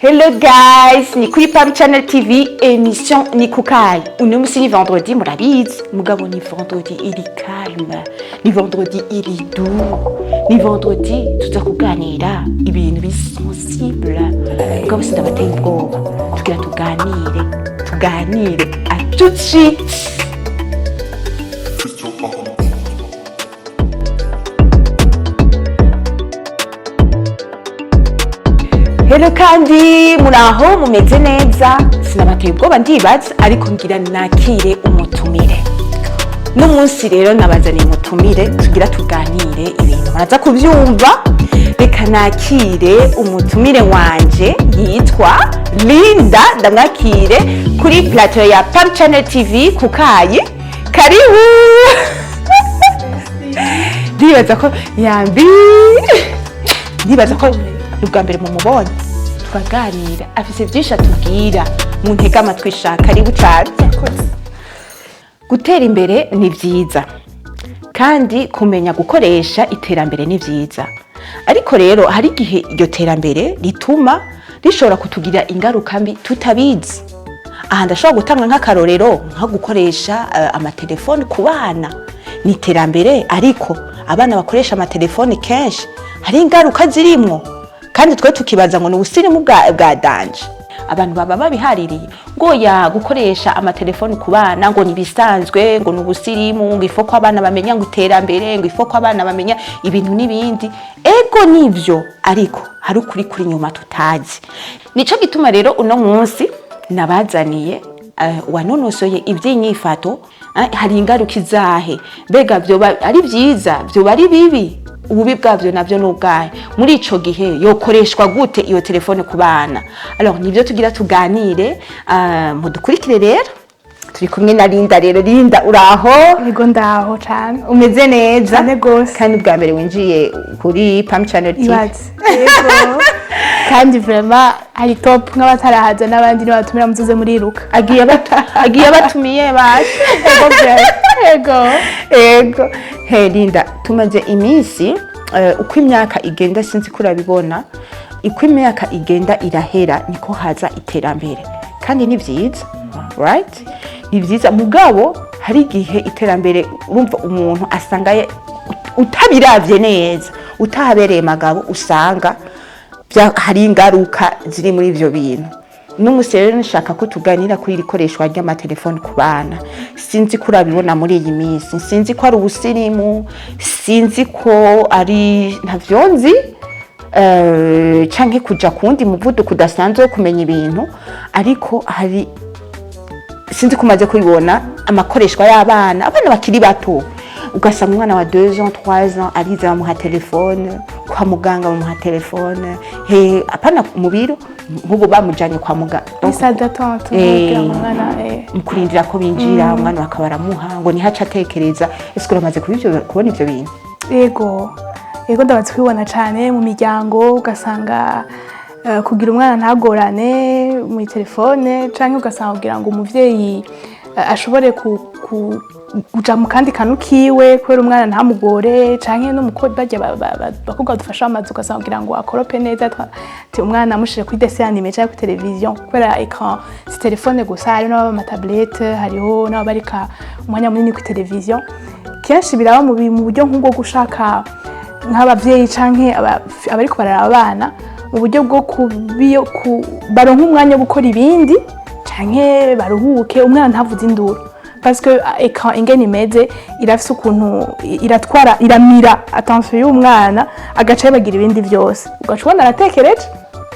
Hello guys, ni kuri Pam Channel TV, émission ni kukai. Uno musi ni vendredi, murabizi. Mugabo ni vendredi, il est calme. Ni vendredi, il est doux. Ni vendredi, tuza kuganira ibintu bisensible. Mugabo sindabateye ubwoba. Tugira tuganire. À tout de suite. Hello kandi muraho mumeze neza sinabateye ubwoba ndibaza ariko ngira nakire umutumire n'umunsi rero nabazaniye umutumire tugira tuganire ibintu muraza kubyumva reka nakire umutumire wanje yitwa Linda ndamwakire kuri plateau ya Pam Channel TV kukayi karibu ndibaza ko ndibaza ko ubwa mbere mu mubonye twaganira afise byinshi atubwira mu ntega amatwi shaka karibu cyane. Gutera imbere ni byiza kandi kumenya gukoresha iterambere ni byiza, ariko rero hari igihe iryo terambere rituma rishobora kutugira ingaruka mbi tutabizi. Aha ndashobora gutanga nk'akarorero nko gukoresha amatelefone ku bana ni iterambere, ariko abana bakoresha amatelefone kenshi hari ingaruka zirimwo kandi twe tukibaza ngo n'ubusirimu bwa danje. Abantu baba babihaririye ngo ya gukoresha amatelefone ku bana ngo nibisanzwe ngo n'ubusirimu ngo ifo ko abana bamenya ngo iterambere ngo ifo ko abana bamenya ibintu n'ibindi. Ego nivyo, ariko hari ukuri kuri nyuma tutazi. Nico gituma rero uno munsi nabazaniye wanonosoye ivy'inyifato. Hari ingaruka izahe, mbega byo ari byiza byo bari bibi, ububi bwavyo navyo n'ubwaye. Muri ico gihe yokoreshwa gute iyo telefone ku bana? Alors nivyo tugira tuganire, mudukurikire rero. Turi kumwe na Linda rero. Linda uraho? Yego ndaho cyane. Umeze neza? Cyane gose. Kandi bwa mbere winjiye kuri Pam Channel TV. Yego. Kandi vraiment ari top nk'abatarahaza n'abandi n'abatumira muzuze muri iruka. Agiye abatumiye baje. Ego. Hey Linda, tumaze iminsi uko imyaka igenda sinzi kurabibona, uko imyaka igenda irahera niko haza iterambere. Kandi ni byiza, right? Ni byiza mugabo hari igihe iterambere urumva umuntu asanga utabiravye neza, utahabereye magabo usanga hari ingaruka ziri muri ivyo bintu. N'umusere nshaka ko tuganira kuri irikoreshwa ry'amatelefone ku bana. Sinzi kurabibona muri iyi minsi, sinzi ko ari ubusirimu, sinzi ko ari ntavyonzi canke kuja kundi muvuduko udasanzwe kumenya ibintu, ariko hari sinzi kumaze kubibona amakoreshwa y'abana, abana bakiri bato. Ugasanga umwana wa 2 ans 3 ans ariza bamuha telefone, kwa muganga bamuha telefone, apana mu biro nk'ubu bamujanye kwa muganga isa d'attente umwana mukurindira ko binjira umwana bakabaramuha ngo ni haca atekereza. Ese uramaze kubona ivyo bintu? Yego ndabatse kwibona cyane mu miryango, ugasanga kugira umwana ntagorane mu telefone canke ugasanga kugira ngo umuvyeyi ashobore kuja mu kandi kantu kiwe kubera umwana ntamugore, canke n'umukobwa bajya bakobwa dufasha amazu ugasanga kugira ngo akorope neza umwana amushire kuri dessin animé cyangwa kuri television kubera écran si telefone gusa, hari n'aba ama tablette, hariho n'abarika umwanya munini kuri television. Kenshi biraba mu buryo nk'ubwo gushaka nk'abavyeyi canke abariko barara abana mu buryo bwo baronka umwanya wo gukora ibindi canke baruhuke umwana ntavuze induru, parce que écran ingene imeze irafise ukuntu iramira attention y'umwana agace bagira ibindi byose, ugacubona aratekereje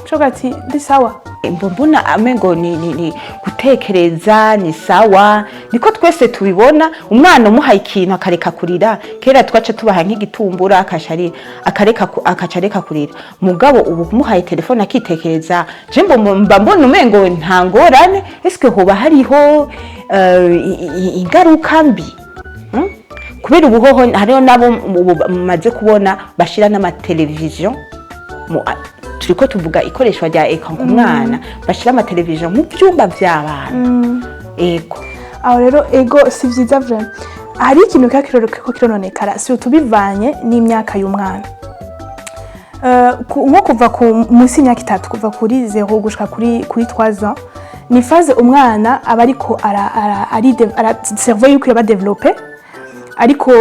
coga ati ndi sawa. Mbona amengo ni gutekereza ni sawa, niko twese tubibona. Umwana umuhaye ikintu akareka kurira, kera twaca tubaha nk'igitumbura akacareka kurira, mugabo ubu umuhaye telefone akitekereza. Je mbona umengo ntangorane, eske hoba hariho ingaruka mbi? Kubera ubuhoho hariho nabo maze kubona bashira n'amatelevision turiko tuvuga ikoreshwa rya écran ku mwana, bashira amatelevision mu byumba by'abana. Ego aho rero si vyiza vraiment. Hari ikintu kakiroro ko kirononekara si utubivanye n'imyaka y'umwana. nko kuva munsi y'imyaka 3 kuva kuri 0 gushika kuri 3 ans ni phase umwana aba ariko ara cerveau yuko yaba développer ariko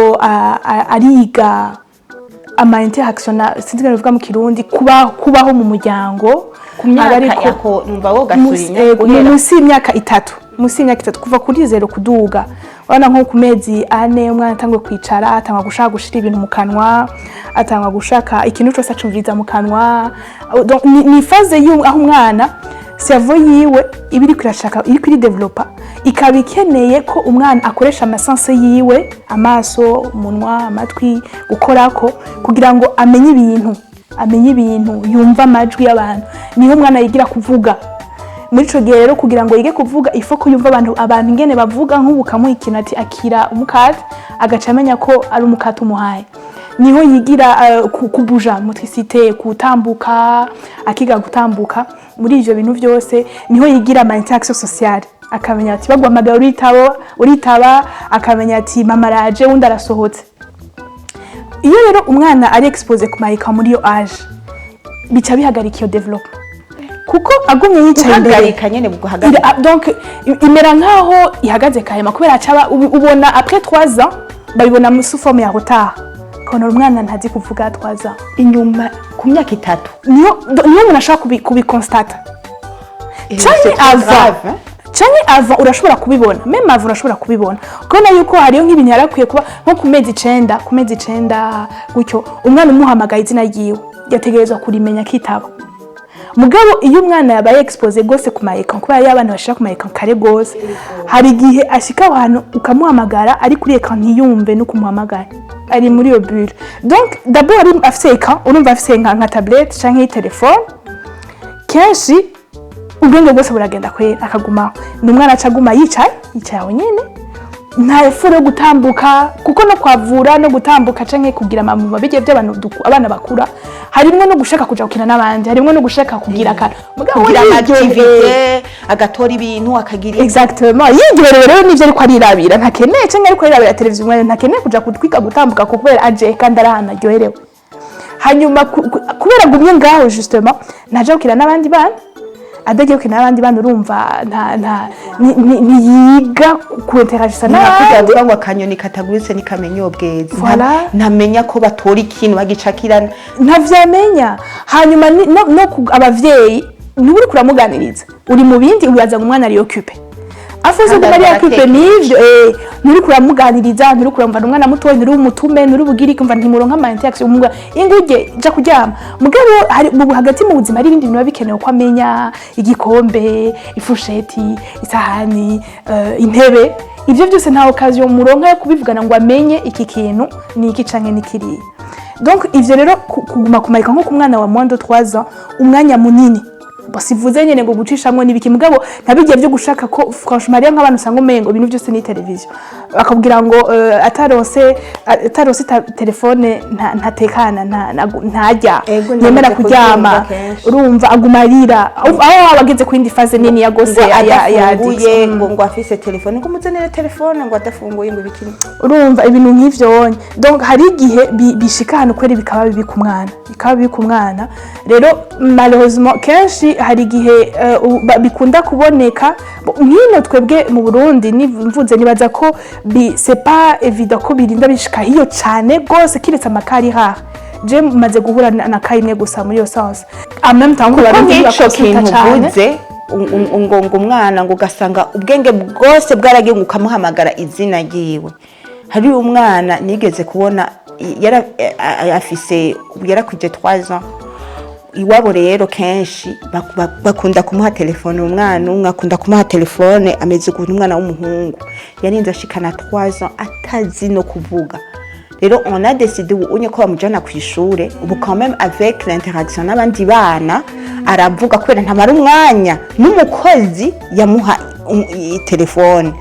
ariga ama interaction sinzi bivuga mu kirundi kubaho mu muryango ku myaka yako numva wo gasurinya munsi y'imyaka 3 munsi y'imyaka 3 kuva kuri 0 kuduga wana nko ku mezi 4 umwana atangwe kwicara atangwa gushaka gushira ibintu mu kanwa atangwa gushaka ikintu cyose acumviriza mu kanwa ni phase aho umwana cerveau yiwe ibiri kwirashaka iri kuri developer ikabikeneye ko umwana akoresha amasense yiwe amaso umunwa amatwi gukorako kugira ngo amenye ibintu yumva amajwi y'abantu niho umwana yigira kuvuga muri ico gihe rero kugira ngo yige kuvuga ifo ko yumva abantu ingene bavuga nk'ubukamuha ikintu ati akira umukate agaca amenya ko ari umukate umuhaye niho yigira kubuja motricité kutambuka akiga gutambuka muri ivyo bintu byose niho yigira ama interaction sociale akamenya ati bagwamagara uritaba akamenya ati mama raje wundi arasohotse iyo rero umwana ari expose ku mayika muri yo age bica bihagarika iyo development kuko agumye yicaye imbere nyene buguhagarika donc imera nkaho ihagaze kahema kubera acaba ubona après 3 ans babibona mu forme ya retard kono umwana ntazi kuvuga 3 ans inyuma ku myaka 3 niyo umuntu ashaka kubiconstate cyane ava urashobora kubibona meme ava urashobora kubibona kubona yuko hariyo nk'ibintu yarakwiye kuba nko ku mezi 9 gutyo umwana umuhamagaye izina ryiwe yategerezwa kurimenya kitaba mugabo iyo umwana yabaye expose gose ku mayeka kuba y'abana bashaka ku mayeka kare gose hari gihe ashika abantu ukamuhamagara ari kuri eka ntiyumve no kumuhamagara ari muri yo bulle donc d'abord ari afise eka urumva afise nka tablette canke telefone kenshi ubwenge bwose buragenda kwera akaguma n'umwana acaguma yicaye aho nyene nta efuro gutambuka kuko no kwavura no gutambuka canke kugira amamuma bige by'abantu abana bakura harimwe no gushaka kuja gukina n'abandi harimwe no gushaka kugira kugira activité agatora ibintu akagira exactement yigiwe rero nivyo ariko arirabira ntakeneye canke ariko arirabira televiziyo mwana ntakeneye kuja kutwika gutambuka kubera aje kandi arahana ryoherewe hanyuma kubera gumye ngaho justement naje gukina n'abandi bana adagiye kina n'abandi bana urumva ni yiga ku interagisa n'abandi ngo akanyoni kataguritse nikamenya ubwezi ntamenya ko batora ikintu bagicakirana ntavyamenya hanyuma no abavyeyi ntuburi kuramuganiriza uri mu bindi ubaza ngo umwana ari occupé afuze ko ari occupé nivyo nturi kuramuganiriza nturi kuramva umwana muto nturi umutume nturi bugiri kumva ntimuronka ama interaction umugwa inguje ja kuryama mugabo hari hagati mu buzima ari ibindi bintu bikenewe ko amenya igikombe ifusheti isahani intebe ivyo byose nta occasion muronka yo kubivugana ngo amenye iki kintu ni iki canke nikiri donc ivyo rero kuguma kumarika nko ku mwana wa mwando 3 ans umwanya munini basivuze nyene ngo gucishamwe nibiki mugabo ntabigiye byo gushaka ko franchement ari nk'abantu sanga umengo ibintu byose ni televiziyo bakabwira ngo atarose telefone ntatekana ntajya yemera kuryama urumva agumarira aho abageze ku indi phase nini ya gose yafunguye ngo afise telefone ngo muzanire telefone ngo adafunguye ngo bikini urumva ibintu nk'ivyo donc hari igihe bishika hano kweri bikaba bibi ku mwana rero malheureusement kenshi hari gihe bikunda kuboneka nkino twebwe mu Burundi mvuze nibaza ko c'est pas évident ko birinda bishika hiyo cyane gose kiretse amakari ha je maze guhura na kayimwe gusa muri yo sens en même temps ko barinda kintu buze ngo umwana ngo gasanga ubwenge bwose bwaragiye ukamuhamagara izina giwe hari umwana nigeze kubona afise yarakuje 3 ans iwabo rero kenshi bakunda kumuha telefone umwana akunda kumuha telefone ameze umwana w'umuhungu yarinze ashikana 3 ans atazi no kuvuga rero on a décidé unye ko bamujana ku ishure ubu quand même avec l'interaction n'abandi bana aravuga kwera ntamara umwanya n'umukozi yamuha telefone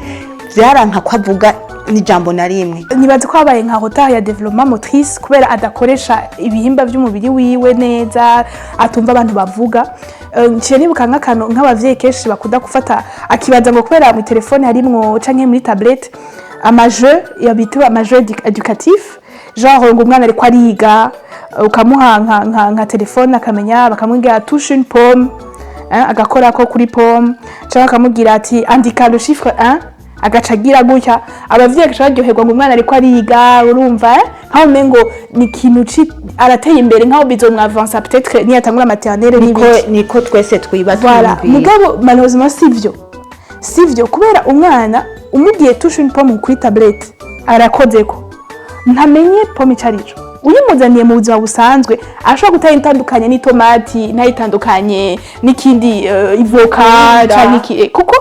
vyaranka ko avuga ni jambo na rimwe nibaze ko habaye nka retard ya développement motrice kubera adakoresha ibihimba by'umubiri wiwe neza atumva abantu bavuga nciye nibuka nk'abavyeyi kenshi bakunda gufata akibaza ngo kubera mu telefone harimwo canke muri tablette amajeu yabitwa amajeu éducatif genre ngo umwana ariko ariga ukamuha nka telefone akamenya, bakamubwira touche une pomme agakora ko kuri pomme, cyangwa akamubwira ati andika le chiffre 1 agacagira gutya. Abavyeyi gacha baryoherwa ngo umwana ariko ariga, urumva nkaho umengo ni ikintu arateye imbere, nkaho bizomwavansa peut-être niyatangura maternelle niko twese twibaza. Voilà, mugabo malheureusement sivyo kubera umwana umugiye touche une pomme kuri tablette arakozeko ntamenye pomme icarico. Uyimuzaniye mu buzima busanzwe ashobora gutaya intandukanye n'itomati, ntayitandukanye n'ikindi ivoka cyangwa kuko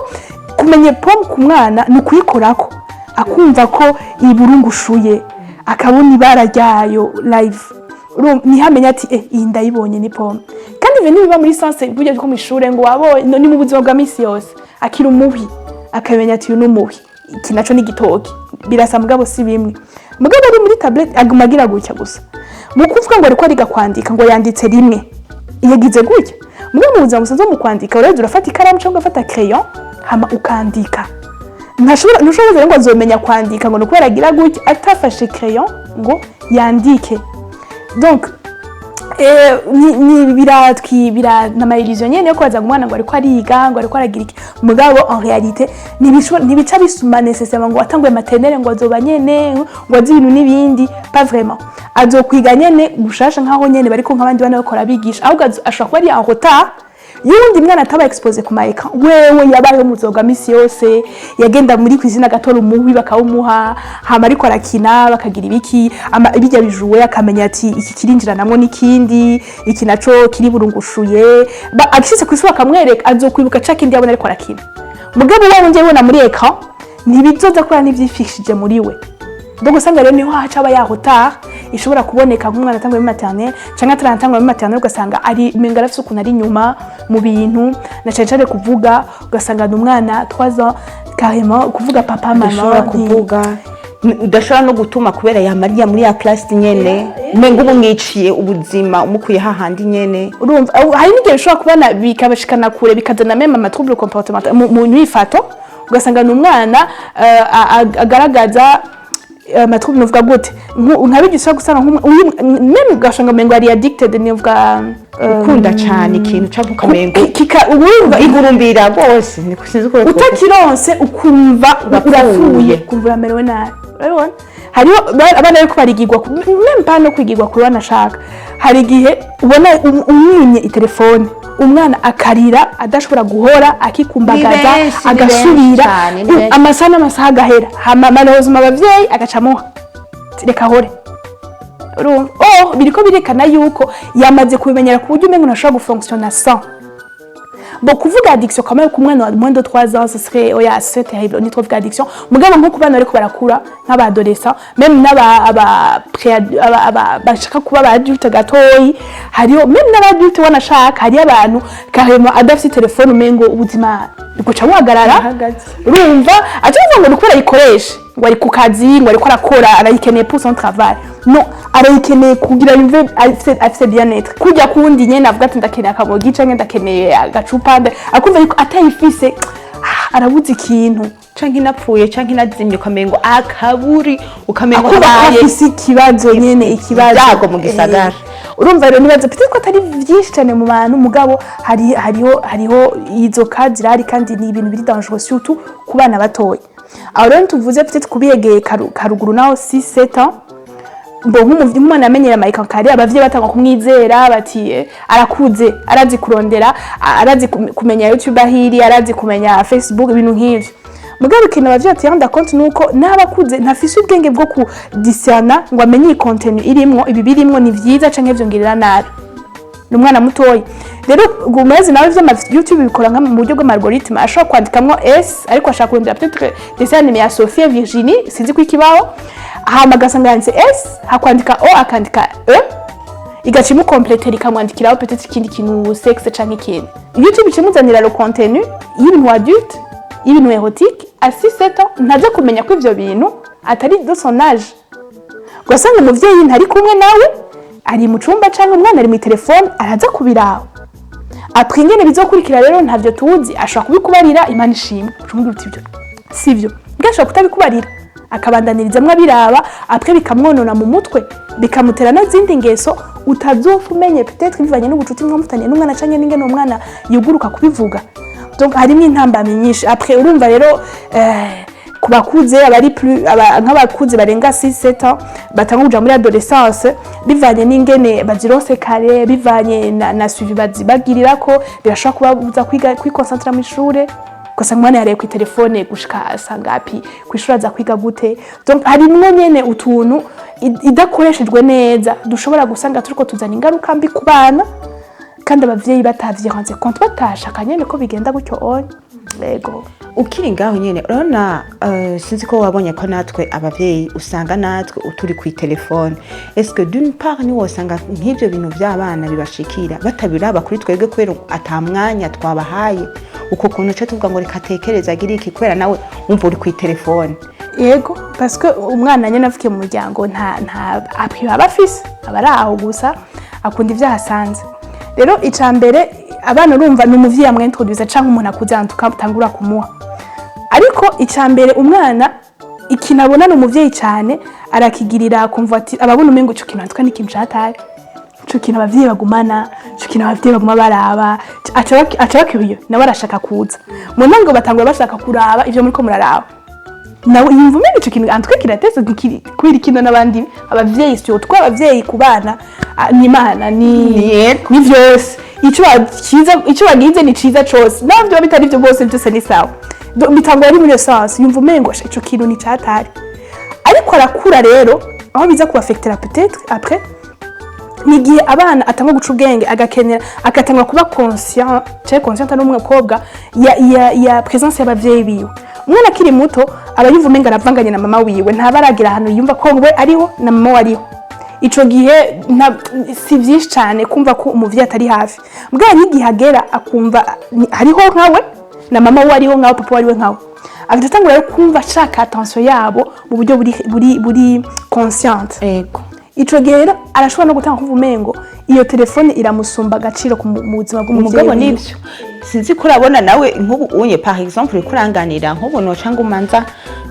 kumenya pomme ku mwana ni ukuyikorako akumva ko iburungushuye, akabona ibara ryayo live, ntihamenya ati iyi ndayibonye ni pomme. Kandi ibyo nibiba muri sanse burya ko mu ishure ngo wabonye ni mu buzima bwa misi yose akira umuhi akamenya ati uyu ni umuhi, iki naco ni igitoki, birasa mugabo si bimwe. Mugabo ari muri tablette aguma agira gutya gusa, mu kuvuga ngo ariko ariga kwandika ngo yanditse rimwe yagize gutya. Mugabo mu buzima busanzwe mu kwandika uretse urafata ikaramu cyangwa ugafata crayon hama ukandika. Ntushobora ngo azomenya kwandika ngo nuko yaragira gutya atafashe crayon ngo yandike. Donc na illusion nyene yo kwaza umwana ngo ariko ariga ngo ariko aragira iki, mugabo en réalité ntibica bisuma nécessairement ngo atanguye maternelle ngo azoba nyene ngo azi ibintu n'ibindi, pas vraiment. Azokwiga nyene gushasha nkaho nyene bariko nk'abandi bana bakora bigisha, ahubwo ashobora kuba ari en retard yundi mwana ataba expose ku maeka. Wewe yabaye muzoga misi yose yagenda muri cuisine agatora umuhwi bakawumuha, hama ariko arakina bakagira ibiki ibijya bijuwe akamenya ati iki kirinjira namwe n'ikindi, iki naco kiri burungushuye, akishitse kwishura akamwereka azokwibuka cakindi yabona ariko arakina. Mugabo wewe nje wona muri eka ntibizoza kora n'ivyifishije muri we. Donc usanga rero niho haca aba yahota ishobora kuboneka nk'umwana atangwa muri maternelle cyangwa atarantangwa muri maternelle, ugasanga ari mengara afite ukuntu ari nyuma mu bintu na cyane kuvuga, ugasanga n'umwana 3 ans carrément kuvuga papa mama kuvuga udashobora no gutuma kubera yamariya muri ya class nyene mengo umwiciye ubuzima umukuye hahandi nyene. Urumva hari n'igihe bishobora kubana bikabashikana kure bikazana même ama trouble comportemental mu nyifato, ugasanga n'umwana agaragaza matrouble novuga gute nkabigishaka gusanga même gashanga mengo ari addicted nivuga ukunda cyane ikintu cyangwa mengo urumva igurumbira gose nikusinze ko utakironse ukumva urafuye kumva merewe nabi. Urabona hariho abana ariko barigirwa même pas no kwigirwa kuri banashaka, hari igihe ubona umwinye itelefone umwana akarira adashobora guhora akikumbagaza agasubira amasaha agahera, hama malheureusement abavyeyi agacamuha reka hore. Biriko birekana yuko yamaze kubimenyera ku buryo umengo ntashobora gufonctionner sans. Bon kuvuga addiction quand même ku mwana wa moins de 3 ans ce serait c'est terrible, on y trouve addiction. Mugabo nko kubana ariko barakura nk'abadolescent même bashaka kuba adulte gatoyi, hariyo même n'abadulte wanashaka, hari abantu carrément adafite telefone umengo ubuzima biguca buhagarara. Urumva avuga ngo nukora yikoresha ngo ari ku kazi ngo ariko arakora arayikeneye pour son travail, non arayikeneye kugira yumve afite bien-être. Kujya kundi nyene avuga ati ndakeneye akamogi canke ndakeneye agacupa akumva ariko atayifise arabuze ikintu canke inapfuye canke inazimye ukamengo akaburi ukamengo afise ikibazo nyene ikibazo mu gisagara. Urumva rero nibaza peut-être ko atari vyinshi cyane mu bantu, mugabo hariho izo kazi zirari kandi ni ibintu biri dangereux surtout ku bana batoya. Aho rero tuvuze peut-être kubiyegeye karuguru naho 6-7 ans nk'umwana amenyera Michael Kari, abavyeyi batanga kumwizera bati arakuze arazi kurondera arazi kumenya YouTube ahiri arazi kumenya Facebook ibintu nk'ivyo. Mugabo ikintu abavyeyi atiyanda compte nuko n'abakuze ntafise ubwenge bwo ku discerna ngo amenye iyi contenu irimwo ibi birimwo ni vyiza canke vyongerera nabi n'umwana mutoyi. Rero gumeze nawe vya YouTube bikora nka mu buryo bw'algoritme ashobora kwandikamwo S ariko ashaka kurondera peut-être dessin animé ya Sophie Virginie sinzi kwikibaho, hama gasanga yanditse S hakwandika O akandika E igacimu compléter ikamwandikiraho peut-être ikindi kintu sexe canke ikindi. YouTube ikimuzanira le contenu y'ibintu adulte y'ibintu érotique à 6-7 ans ntaje kumenya ko ivyo bintu atari de son âge. Gasanga umuvyeyi ntari kumwe nawe ari mu cumba canke umwana ari mu telefone araza kubiraho. Après ngene bizokurikira rero ntavyo tuzi ashobora kubikubarira Imana ishimwe ucumubwira uti ibyo sivyo ngashobora kutabikubarira akabandaniriza abiraba après bikamwonona mu mutwe bikamutera n'izindi ngeso utazofa umenye peut-être bivanye n'ubucuti mwamufitanye n'umwana canke n'ingene umwana yuguruka kubivuga. Donc harimo intambamyi nyinshi. Après urumva rero kubakuze abari plus nk'abakuze barenga 6-7 ans batanga kuja muri adolescence bivanye n'ingene bazirose kare bivanye na suivi bazibagirira ko birashobora kubabuza kwikoncentra mu ishure kosa mwana yareye ku telefone gushika sangapi kwishura za kwiga gute. Donc harimwo nyene utuntu idakoreshejwe neza dushobora gusanga turiko tuzana ingaruka mbi ku bana kandi abavyeyi batavyihanze compte batashaka nyene ko bigenda gutyo onye. Yego ukiri ngaho nyene urabona sinzi ko wabonye ko natwe abavyeyi usanga natwe uturi ku telefone. Est-ce que d'une part ni wosanga nk'ivyo bintu by'abana bibashikira batabiraba kuri twebwe kwera atamwanya twabahaye uko kuntu cyo tuvuga ngo reka tekereza gira iki kwera nawe umva uri ku telefone. Yego parce que umwana nyene avukiye mu muryango nta aba afise abaraho gusa akunda ivyo hasanze. Rero icambere abana urumva n'umuvyeyi amwintroduce canke umuntu akuzantuka tangura kumuha. Ariko icambere umwana ikinabona n'umuvyeyi cyane arakigirira kumva ati ababona umengo cyo kinantwa n'ikintu cyataye. Cyo kintu abavyeyi bagumana, cyo kintu abavyeyi baguma baraba, aca bakiyo nawe arashaka kuza. Mu ntango batangura bashaka kuraba ivyo muri ko muraraba. Nawe yumva umengo cyo kintu antwe kirateze kwira kino n'abandi abavyeyi cyo twabavyeyi kubana ni Imana ni vyose. Ico bagize ni ciza cose navyo bitari byo bose byose ni sawa. Bitangwa ari muri sens yumva umengo ico kintu ni cyatari. Ariko arakura rero aho biza kubaffectera peut-être après nigiye abana atanga guca ubwenge agatanga kuba conscient n'umukobwa ya présence y'abavyeyi biwe. Umwana akiri muto aba yumva umenga aravanganye na mama wiwe ntabaragira hano yumva ko we ariho na mama wariho. Ico gihe si vyinshi cyane kumva ko umuvyeyi atari hafi. Mbwa n'igihe agera akumva hariho nkawe na mama wariho nkawe papa wariwe nkawe. Agatangura rero kumva ashaka attention yabo mu buryo buri consciente. Ego. Ico gihe rero arashobora no gutanga kumva umengo iyo telefone iramusumba agaciro ku buzima bw'umuvyeyi. Mugabo nivyo sinzi ko urabona nawe nk'ubu unye par exemple kuranganira nk'ubu no canga umanza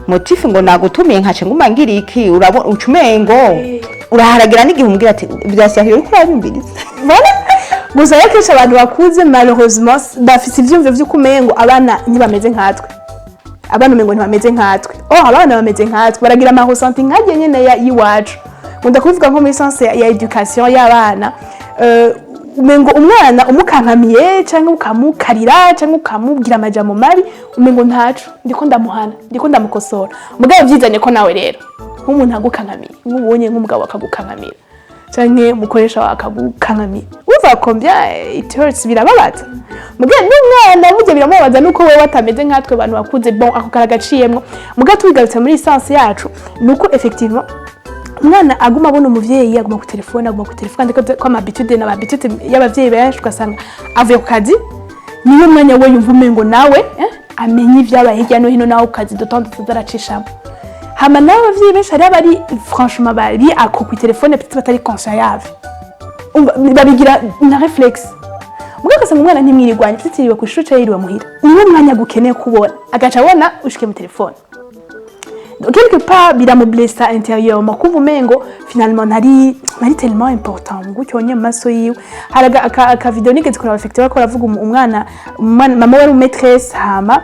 motif ngo nagutumiye nkace ngumangira iki urabona ucumengo uraharagira n'igihe umbwira ati byasyahiye uri kurabimbiliza. Gusa yakesha abantu bakuze malheureusement bafise ivyumvyo vy'ukumengo abana ntibameze nkatwe. Abana umengo ntibameze nkatwe. Abana bameze nkatwe baragira ama ressenti nkaje nyene yiwacu. Ngunda kuvuga nko muri sens ya education y'abana umengo umwana umukankamiye cyangwa ukamukarira cyangwa ukamubwira amajambo mabi umengo ntacu ndiko ndamuhana ndiko ndamukosora. Mugabo vyizanye ko nawe rero nk'umuntu agukankamiye nk'ubonye nk'umugabo akagukankamira canke mukoresha wakagukankamira uva combien it hurts birababaza. Mugabo n'umwana buryo biramubaza nuko wewe watameze nkatwe abantu bakuze bon ako karagaciyemwo. Mugabo tubigarutse muri sens yacu nuko effectivement umwana aguma abona umuvyeyi aguma ku telefone ndiko ko amabitude n'ababitude y'abavyeyi benshi ugasanga avuye ku kazi niyo mwanya we yumva umengo nawe amenye ivyabaye hirya no hino nawe kazi dotonde tuzaracishamo. Hama nawe abavyeyi benshi ari abari franchement bari ako ku telefone peut-être batari conscient yave babigira na réflexe. Mugakasa mu mwana ntimwirirwanye tutiriwe ku ishuri cyiriwe muhira niyo mwanya gukeneye kubona agaca abona ushike mu telefone. Quelque part biramublessa intérieurement kumva umengo finalement nari tellement important ngucyonye maso yiwe. Haraga aka video nigeze kora affecté ko ravuga umwana mama wari maîtresse hama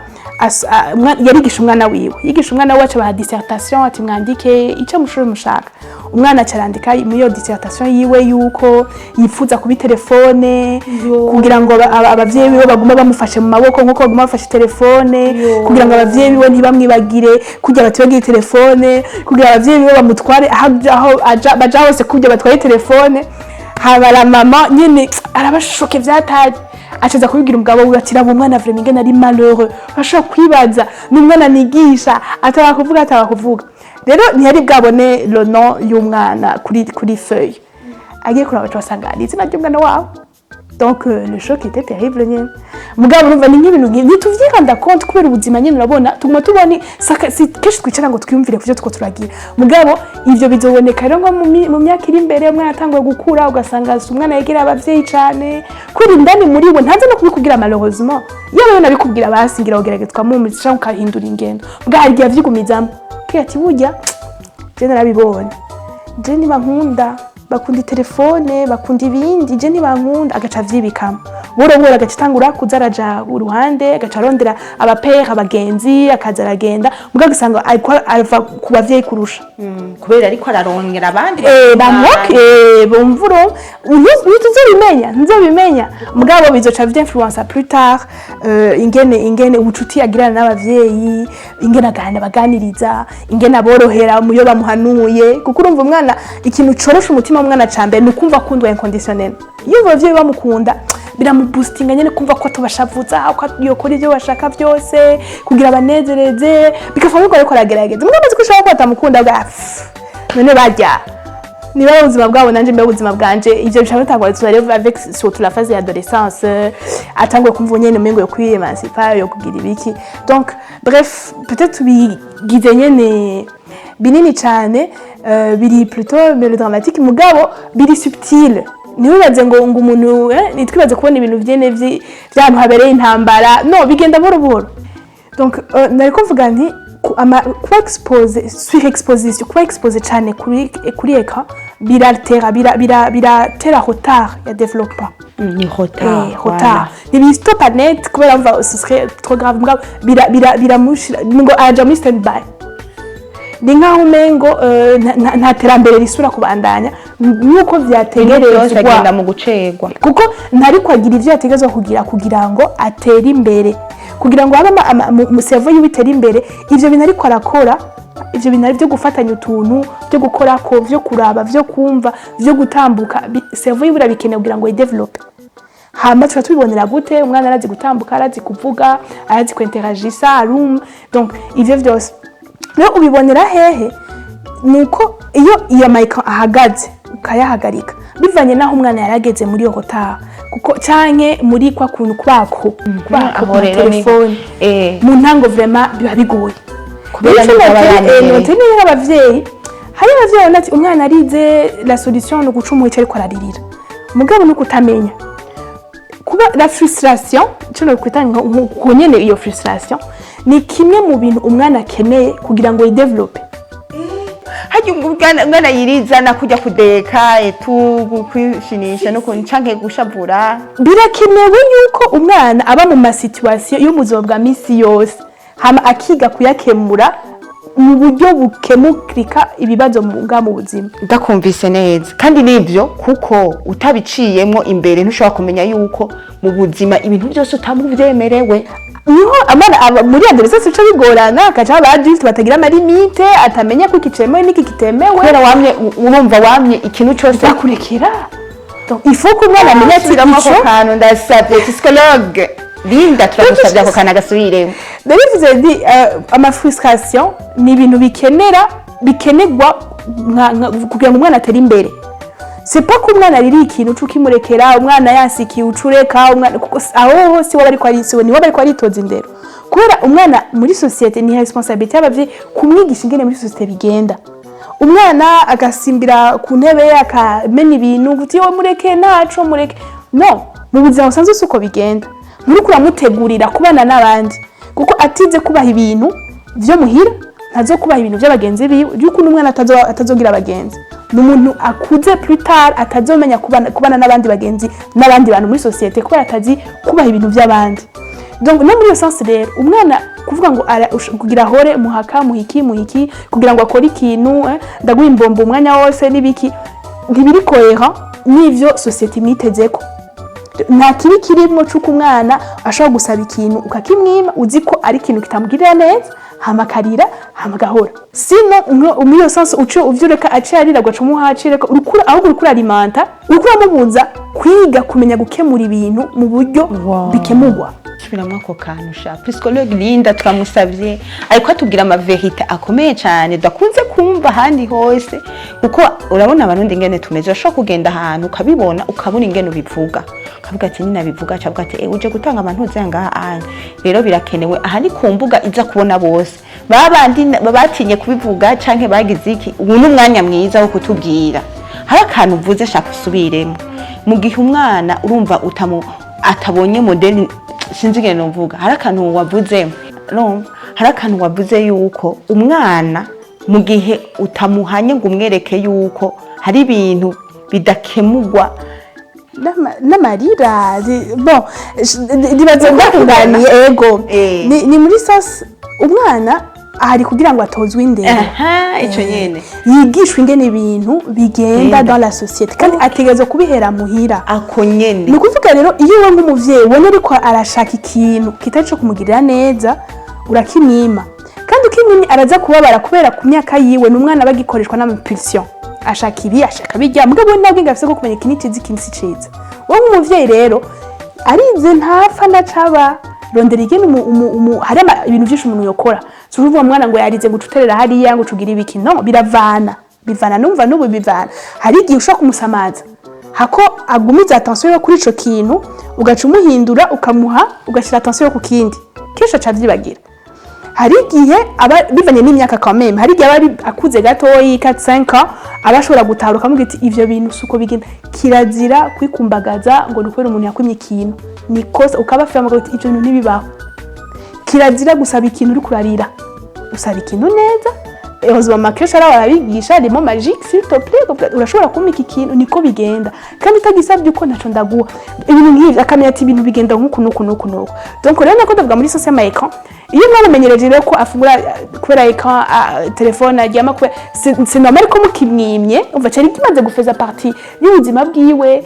yarigisha umwana wiwe yigisha umwana wacu ba dissertation ati mwandike ico mushuri mushaka. Umwana carandika muri dissertation yiwe yuko yifuza kubi telefone kugira ngo abavyeyi biwe baguma bamufashe mu maboko nkuko baguma bafashe telefone kugira ngo abavyeyi biwe ntibamwibagire kugira batibagire telefone kugira abavyeyi biwe bamutware aho baja hose kugira batwaye telefone. Habara mama nyene arabashoke vyataje acaza kubibwira umugabo we ati rabo umwana vraiment ingene ari malheureux bashaka kwibaza n'umwana nigisha atarakuvuga. Rero ntiyari bwabone le nom y'umwana kuri feuille agiye kuraba cyasanga ari izina ry'umwana wabo. Donc le choc était terrible nyene. Mugabo urumva ni nk'ibintu ntituvyikanda compte kubera ubuzima nyene urabona tuguma tuboni si keshi twicara ngo twiyumvire kuvyo tuko turagira. Mugabo ivyo bizoboneka rero nko mu myaka iri imbere umwana atangwa gukura ugasanga umwana yegereye abavyeyi cyane kuri ndani muri bo ntaze no kubikubwira malheureusement. Yewe nabikubwira basingira ugeragezwa mu mico ukahindura ingendo. Mugabo hari gihe vyigumizamo kaya ati burya je narabibonye je ntibankunda bakunda telefone bakunda ibindi je ntibankunda agaca avyibikamo boro agaca atangura kuza araja uruhande agaca arondera abapere abagenzi akaza aragenda mugabo usanga ava ku bavyeyi kurusha kubera ariko ararongera abandi bumvuro nzobimenya mugabo bizoca vy'influence plus tard ingene ubucuti agirana n'abavyeyi ingene baganiriza ingene aborohera muyo bamuhanuye kuko urumva umwana ikintu corosha umutima w'umwana cambere ni ukumva akundwa inconditionnel iyo abavyeyi bamukunda biramuboostinga nyene kumva ko atobashavuza ko yokora ivyo bashaka vyose kugira abanezereze bikava muko ariko aragerageza mugabo azi ko ushaka ko atamukunda bwa none barya niba ubuzima bwabo nanje mbe ubuzima bwanje ivyo bishaka bitangwa rero avec surtout la phase d'adolescence atangwe kumva nyene mengo yo kwiyemancipa yo kugira ibiki donc bref peut-être bigize nyene binini cyane biri plutôt melodramatique mugabo biri subtil niwibaze ngo umuntu nitwibaze kubona ibintu vyene vy'ahantu habereye intambara no bigenda buhoro buhoro donc nariko mvuga nti kuba expose surexposition kuba expose cyane kuri eka biratera retard ya développement ni retard ni stop net kubera mva ce serait trop grave mugabo biramushira ngo aja muri stand by ni nkaho umengo nta terambere risura kubandanya nuko vyategerezwa agenda mu gucegwa kuko ntari kwagira ivyo yategezwa kugira ngo atere imbere kugira ngo abe mu cerveau y'ibitera imbere ivyo bintu ariko arakora ivyo bintu byo gufatanya utuntu byo gukora ko byo kuraba byo kumva byo gutambuka cerveau y'ibura bikenewe kugira ngo idevelope hama tuba tubibonera gute umwana arazi gutambuka arazi kuvuga arazi kwinteragisa arum donc ivyo vyose rero ubibonera hehe nuko iyo mic ahagaze ukayahagarika bivanye naho umwana yarageze muri yo gutaha kuko canke muri kwa kuntu kwako aho rero telefone mu ntango vraiment biba bigoye kubera n'abavyeyi hari abavyeyi nati umwana arize la solution no guca umuco ariko araririra mugabo no kutamenya kuba la frustration cyo kwitanga nko nyene iyo frustration ni kimwe mu bintu umwana akeneye kugira ngo yidevelope haje umwana yirizana kujya kudeka kwishinisha no canke gushavura birakenewe yuko umwana aba mu ma situation yo muzima bwa misi yose hama akiga kuyakemura mu buryo bukemukirika ibibazo mu buzima ndakumvise neza kandi nivyo kuko utabiciyemo imbere ntushobora kumenya yuko mu buzima ibintu byose utamuvyemerewe niho amana muri adolescence cyo bigorana akaca abadult batagira amalimite atamenya ko ikicemewe n'iki kitemewe kubera wamye urumva wamye ikintu cyose bakurekera donc il faut que umwana amenye ati ico kantu ndasabye psychologue Linda turagusabye ako kana gasubiremo ndabivuze ndi ama frustration ni ibintu bikenerwa kugira ngo umwana atere imbere c'est pas ko umwana riri ikintu cukimurekera umwana yasikiye ucureka umwana aho hose waba ariko ari siwe ni waba ariko aritoza indero kubera umwana muri societe ni responsabilité y'abavyeyi kumwigisha ingene muri societe bigenda umwana agasimbira ku ntebe akamena ibintu guti wowe mureke naco mureke no mu buzima busanzwe suko bigenda muri kuramutegurira kubana n'abandi kuko atize kubaha ibintu vyo muhira ntazo kubaha ibintu by'abagenzi biwe yuko umwana atazogira abagenzi n'umuntu akuze plus tard atazomenya kubana n'abandi bagenzi n'abandi bantu muri societe kubera atazi kubaha ibintu by'abandi donc no muri sens rero umwana kuvuga ngo kugira hore muhaka muhiki kugira ngo akore ikintu ndaguha imbombo umwanya wose nibiki ntibiri cohérent n'ivyo societe mitezeko nta kibi kirimo cyuko umwana ashobora gusaba ikintu ukakimwima uzi ko ari ikintu kitamugirira neza hamakarira hamagahora sino muri yo sense uco uvyureka acyarira gwaca muhacireka urukura aho urukura alimenta urukura mubuza kwiga kumenya gukemura ibintu mu buryo bikemurwa subiramo ako kantu sha psychologue Linda twamusavye ariko atubwira ama verite akomeye cyane dakunze kumva handi hose kuko urabona abarundi ingene tumeze ashaka kugenda ahantu ukabibona ukabona ingene ubivuga kavuga ati nina bivuga cyabwa ati uje gutanga abantu uzanga anye rero birakenewe aha ni kumbuga iza kubona bose babandi batinye kubivuga canke bagize iki ubu n'umwanya mwiza wo kutubwira hari akantu uvuze shaka usubiremo mu gihe umwana urumva atabonye modeli sinzi ngene novuga hari akantu wavuze no hari akantu wavuze yuko umwana mu gihe utamuhanye ngo umwereke yuko hari ibintu bidakemurwa n'amarira bon ndibaza ndakunganiye ego ni muri sose umwana ahari kugira ngo atozwe indero ico nyene yigishwe ingene ibintu bigenda dans la société kandi ategerezwa kubihera muhira ako nyene ni ukuvuga rero iyo uwo nk'umuvyeyi ubona ariko arashaka ikintu kitari co kumugirira neza urakimwima kandi ukimwimye araza kubabara kubera ku myaka yiwe n'umwana bagikoreshwa n'amapulsion ashaka ibi ashaka bijya mugabo nabwo ngafise ko kumenya ikintu ciza ikintu si ciza wowe nk'umuvyeyi rero arize ntapfa ndacaba rondera igene hari ibintu byinshi umuntu yokora so uvuga umwana ngo yarize ngo tuterera hariya ngo tugira ibiki no bivana numva n'ubu bivana hari igihe ushaka kumusamaza hako agumiza attention yo kuri ico kintu ugaca umuhindura ugashira attention yo ku kindi kesho cavyibagira hari igihe aba bivanye n'imyaka quand même hari igihe aba akuze gatoyi 4-5 ans abashobora gutaruka mugira iti ivyo bintu suko bigenda kirazira kwikumbagaza ngo nukwera umuntu yakwimye ikintu nikosa ukabafira ngo ivyo bintu ntibibaho kirazira gusaba ikintu uri kurarira usaba ikintu neza ehozo amakesha ara barabigisha harimo magique s'il te plaît urashobora kumika ikintu niko bigenda kandi utagisabye uko naco ndaguha ibintu nk'ivyo akamenya ati ibintu bigenda nkuko donc rero nako ndavuga muri social media iyo mwamenyereje rero ko afungura kubera eka telefone ajyama kubera c'est normal ko mukimwimye umva cyari kimaze gufeza partie y'ubuzima bwiwe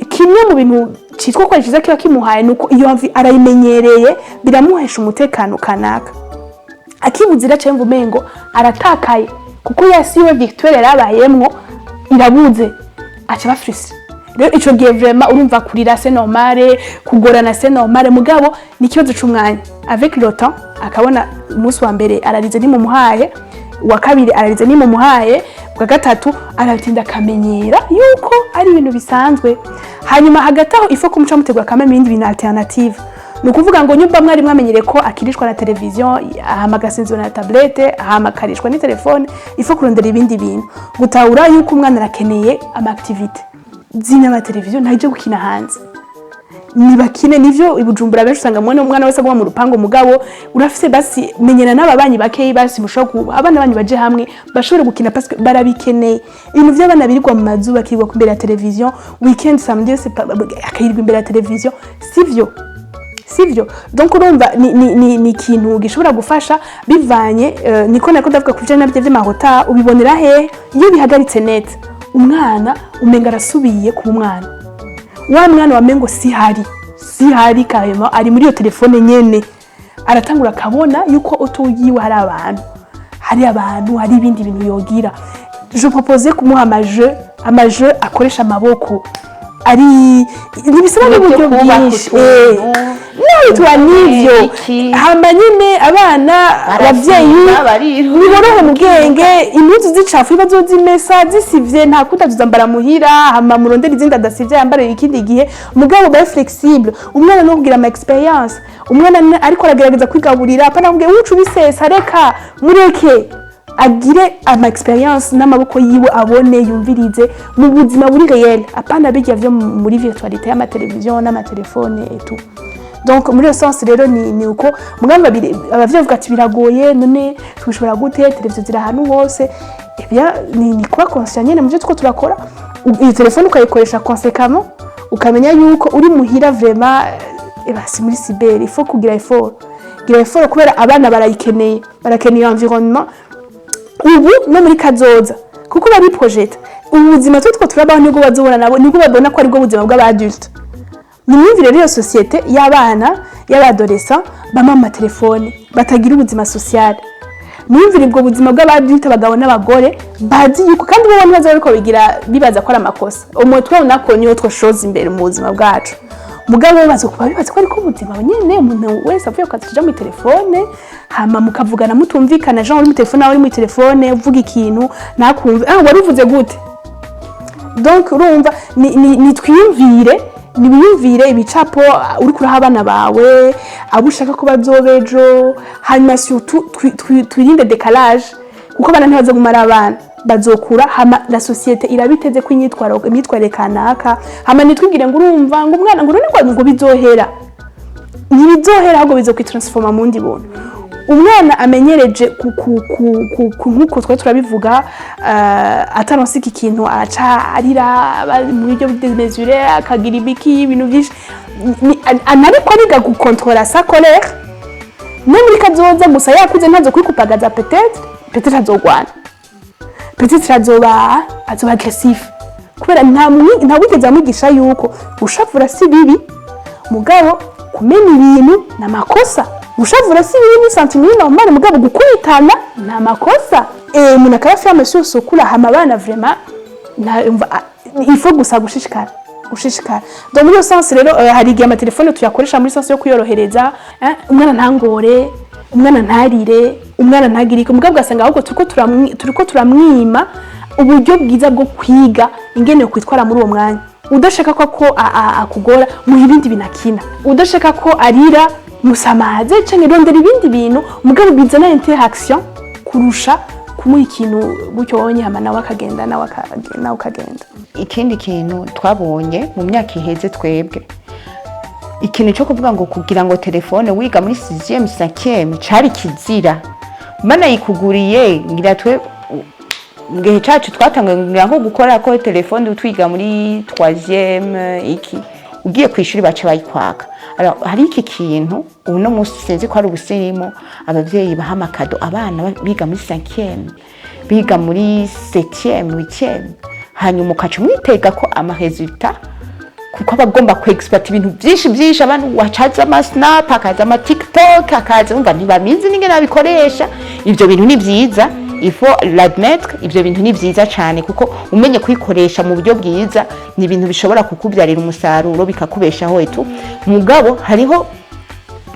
kimwe mu bintu cyitwa ko cyiza kiba kimuhaye nuko iyo arayimenyereye biramuhesha umutekano kanaka akibuzira cyangwa umengo aratakaye kuko yasiwe victoire yarabayemwo irabuze aca bafrisi rero ico gihe vraiment urumva kurira c'est normal kugorana c'est normal mugabo ni kibazo c'umwanya avec le temps akabona umunsi wa mbere ararize ni mu muhaye wa kabiri ararize ni mu muhaye bwa gatatu aratinda kamenyera yuko ari ibintu bisanzwe hanyuma hagati aho ifo kumuca mutegura kameme ibindi bintu alternative nukuvuga ngo nyumva mwari mwamenyere ko akirishwa na television ahamagasizwe na tablette ahamakarishwa ni telefone ifo kurondera ibindi bintu gutahura yuko umwana arakeneye ama activity zina ma television ntaje gukina hanze nibakine nivyo ibujumbura benshi usanga mwana umwana wese agwa mu rupango mugabo urafise basi menyana n'ababanyi bakeyi basi mushoko abana banyu baje hamwe bashobora gukina parce que barabikeneye ibintu by'abana birirwa mu mazu bakirwa ku mbere ya television weekend samedi akayirwa imbere ya television sivyo donc urumva ni ikintu gishobora gufasha bivanye niko nako ndavuga ku bijana nabyo by'amahota ubibonera he iyo bihagaritse net umwana umenga arasubiye ku mwana wa mwana wamengo si hari karema ari muri iyo telefone nyene aratangura kabona yuko otoyiwe hari abantu hari ibindi bintu yogira je propose kumuha amaje akoresha amaboko ari nibisaba n'uburyo bwinshi n'ibitwa nivyo hamba nyine abana abavyeyi niborohe mu bwenge impuzu zicafu bazozimesa zisivye nta kutazambara muhira hama murondera izindi adasivye yambara ikindi gihe mugabo ba flexible umwana no kugira ama experience umwana ariko aragerageza kwigaburira apana kugira ucu bisesa reka mureke agire ama experience n'amaboko yiwe abone yumvirize mu buzima buri réel apana bijya vyo muri virtualité y'ama television n'ama telefone et tout donc muri sens rero ni uko mugamba abavyo vuga ati biragoye none twishobora gute television zira hanu hose ebya ni kuba conscient nyene mu byo two turakora iyi telefone ukayikoresha conséquemment ukamenya yuko uri muhira vraiment basi muri cyber il faut kugira effort kubera abana barakeneye environnement ubu no muri kazoza kuko bari project ubuzima twitwa turabaho nibwo bazobona nabo nibwo babona ko ari bwo buzima bw'abadulte ni myumvire rero societe y'abana y'abadolescent bama mu telefone batagira ubuzima social myumvire ubwo buzima bw'abadulte bagabo n'abagore bazi yuko kandi bo baza ariko bibaza ko ari amakosa umutwe unakonye utwo shows imbere mu buzima bwacu mugabo bazo kuba bibaza ko ari ko ubuzima nyene umuntu wese avuye kwatija mu telefone hama mukavugana mutumvikana Jean uri mu telefone ari mu telefone uvuga ikintu nakumva warivuze gute donc urumva ni twiyumvire nibiyumvire ibicapo uri kuri abana bawe abushaka ko bazobejo hanyuma surtout twirinde décalage kuko bana ntibaza gumara abana bazokura hama la societe irabiteze ko imyitwarire kanaka hama nitwigire ngo urumva ngo umwana ngo none ngo bizohera ahubwo bizokwitransforma mu ndi buntu umwana amenyereje nkuko twe turabivuga ataronse iki kintu aca arira mu buryo bw'demesure akagira ibiki ibintu byinshi anariko niga gukontrola sa colère no muri kazoza gusa yakuze ntazo kwikupagaza peut-être azogwana peut-être azoba agressif kubera nta wigeze amwigisha yuko ushavura si bibi mugabo kumenya ibintu na makosa ushavura si bibi sentiment normal mugabo gukubitana na makosa umuntu akaba afite sur ce coup là hama bana vraiment il faut gusa gushishikara donc muri sens rero hari igihe amatelefone tuyakoresha muri sens yo kuyorohereza umwana ntangore umwana ntarire umwana ntagirike mugabo gasanga ahubwo turiko turamwima uburyo bwiza bwo kwiga ingene kwitwara muri uwo mwanya udashaka ko akugora mu ibindi binakina udashaka ko arira musamaze canke rondera ibindi bintu mugabo bizana interaction kurusha kumuha ikintu gutyo wonye hama nawe akagenda nawe ukagenda. Ikindi kintu twabonye mu myaka iheze twebwe ikintu cyo kuvuga ngo kugira ngo telefone wiga muri 6e 5e cari kizira mana yikuguriye ngira twe ngihe cacu twatangiye ngira nko gukora ko telefone utwiga muri 3e iki ugiye kwishuri bace bayikwaka. Hari iki kintu ubu no musi sinzi ko ari ubusirimu abavyeyi bahamakado abana biga muri 5e biga muri 7e 8e hanyuma ukaca mwitega ko amaresultat kuko abagomba ku expert ibintu byinshi abantu wacaza ama snap akaza ama TikTok akaza umva ntibamizi ninge nabikoresha ivyo bintu ni byiza il faut l'admettre ivyo bintu ni byiza cyane kuko umenye kwikoresha mu buryo bwiza ni ibintu bishobora kukubyarira umusaruro bikakubeshaho etu mugabo hariho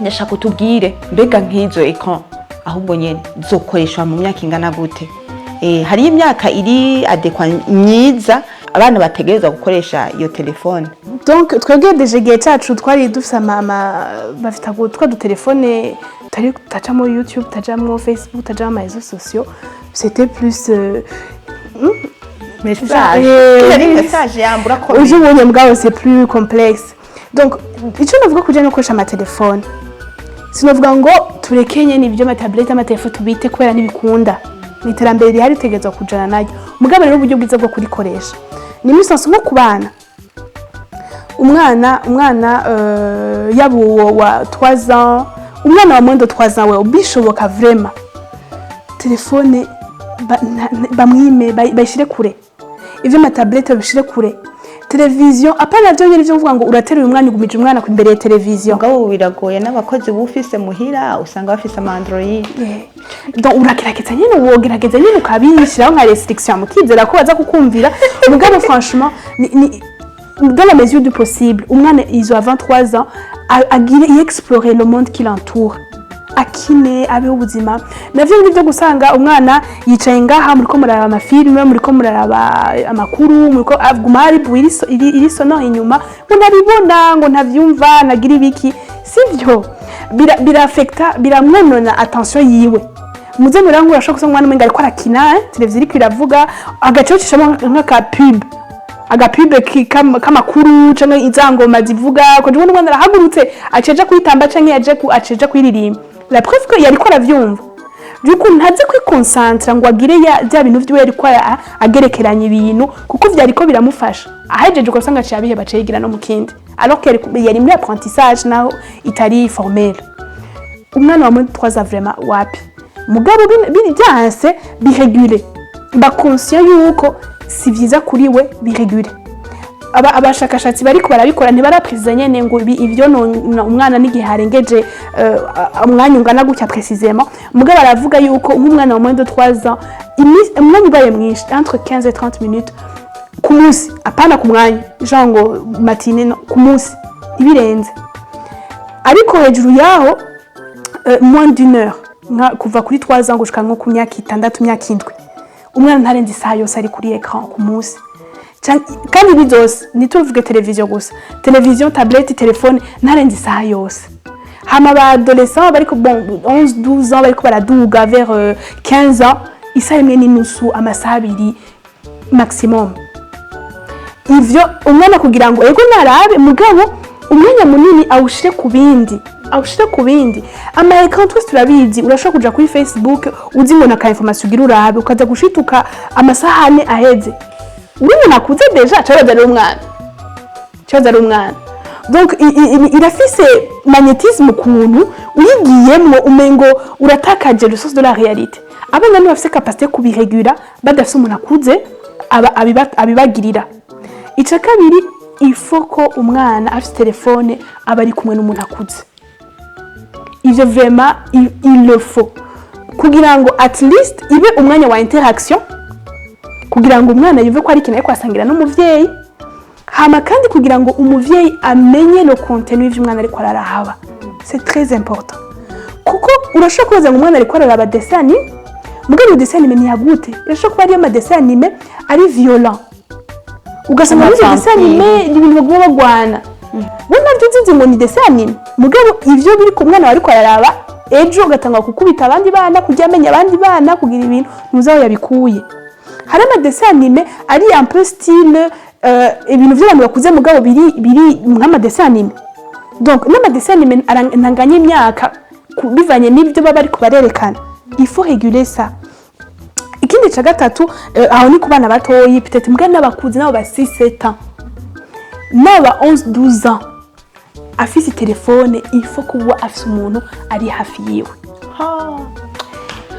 ndashaka utubwire mbega nk'izo ecran ahubwo nyene zokoreshwa mu myaka ingana gute hari imyaka iri adekwa myiza abana bategereza gukoresha iyo telefone. Donc twebwe deje cyacu twari dufite bafite gutwa du telefone tari tacamo YouTube tajamo Facebook tajamo réseaux sociaux c'était plus message yambura ko ujubonye mugabo c'est plus complexe. Donc icyo navuga kujya no koresha ama telefone sinovuga ngo turekenye n'ibyo ama tablet ama telefone tubite kubera nibikunda n'iterambere rihari tegeza kujana nayo mugabo rero uburyo bwiza bwo kurikoresha ni misanso nko kubana umwana yabuwo wa 3 ans umwana wa mwendo 3 ans we ubishoboka vraiment telefone bamwime bayishire kure ivyo ma tablet bishire kure televiziyo apana byo nyiri byo mvuga ngo urateruye umwana ugumije umwana ku imbere ya televiziyo ngabo biragoye n'abakozi bufise muhira usanga bafise ama Android donc uragerageza nyine wogerageza nyine ukabishiraho nka restriction mukizera ko baza kukumvira mugabo franchement dans la mesure du possible umwana izo avant 3 ans agire explorer le monde qui l'entoure akine abe ubuzima navyo byo gusanga umwana yicaye ngaha muri ko muraraba amafilme muri ko muraraba amakuru muri ko agumari iri sono inyuma munabibona ngo ntavyumva nagira ibiki sivyo biraffecta biramwonona attention yiwe muze murangura ashaka kusanga umwana mwenga ariko arakina televiziyo iri kwiravuga agacocishamo nk'aka pub agapube kamakuru canke izangoma zivuga ko je n'umwana arahagurutse aceja kwitamba canke aceja kwiririmba la preuve ko yariko aravyumva duko ntaze kwikonsantra ngo agire bya bintu vyo yariko agerekeranya ibintu kuko vyariko biramufasha ahejeje uko sanga cyabihe baceyigira no mukindi alors que yari muri apprentissage naho itari formel umwana wa 3 ans vraiment wapi mugabo byanse biregule ba conscient yuko si vyiza kuri we biregule abashakashatsi bariko barabikora ntibarapriza nyene ngo ivyo umwana n'igihe harengeje umwanya ungana gutya précisément mugabo baravuga yuko nk'umwana wa moins de 3 ans umwanya ubaye mwinshi entre 15 et 30 minutes ku munsi apana ku mwanya genre ngo matine no ku munsi ibirenze ariko hejuru yaho moins d'une heure kuva kuri 3 ans gushika nko ku myaka 6 myaka 7 umwana ntarenze isaha yose ari kuri écran ku munsi kandi bizose nituvuge televiziyo gusa televiziyo tablette telefone ntarenze isaha yose hama ba adolescents bariko bon 11 12 ans bariko baraduga vers 15 ans isaha imwe n'inusu amasaha 2 maximum ivyo umwana kugira ngo ego narabe mugabo umwanya munini awushire ku bindi awushira ku bindi. Ama ecran twese turabizi, urashobora kuja kuri Facebook uzi ngo naka information ugira urabe ukaza gushituka amasahane aheze. Uri umuntu akuze deja cyabaza ari umwana. Donc irafise magnétisme kuntu uyigiyemwo umengo uratakaje le sens de la réalité. Abana ni bafise capacité kubirégura badafise umuntu akuze abibagirira. Ica kabiri il faut ko umwana afite telefone aba ari kumwe n'umuntu akuze. Ivyo vraiment il le faut kugira ngo at least ibe umwanya wa interaction, kugira ngo umwana yumve ko ari ikintu ariko asangira n'umuvyeyi, hama kandi kugira ngo umuvyeyi amenye le contenu y'umwana ariko ararahaba. C'est très important kuko urashobora kubaza ngo umwana ariko araraba dessin animé, mugabo dessin animé ni yagute, urashobora kuba ari dessin animé ari violent, ugasanga muri dessin animé ibintu baguma bagwana. Wenda tuzizi ngo ni dessin animé, mugabo ivyo biri ku mwana ariko araraba ejo ugatanga kukubita abandi bana, kujya amenya abandi bana, kugira ibintu nuzaho yabikuye. Hari ama dessin animé ari un peu style ibintu by'abantu bakuze mugabo biri nk'ama dessin animé. Donc n'ama dessin animé ntanganye imyaka bivanye n'ibyo baba ariko barerekana. Il faut réguler ça. Ikindi ca gatatu aho ni ku bana batoyi, peut-être mbwa n'abakuze nabo ba 6-7 ans n'aba 11-12 ans afise telefone, il faut kuba afise umuntu ari hafi yiwe.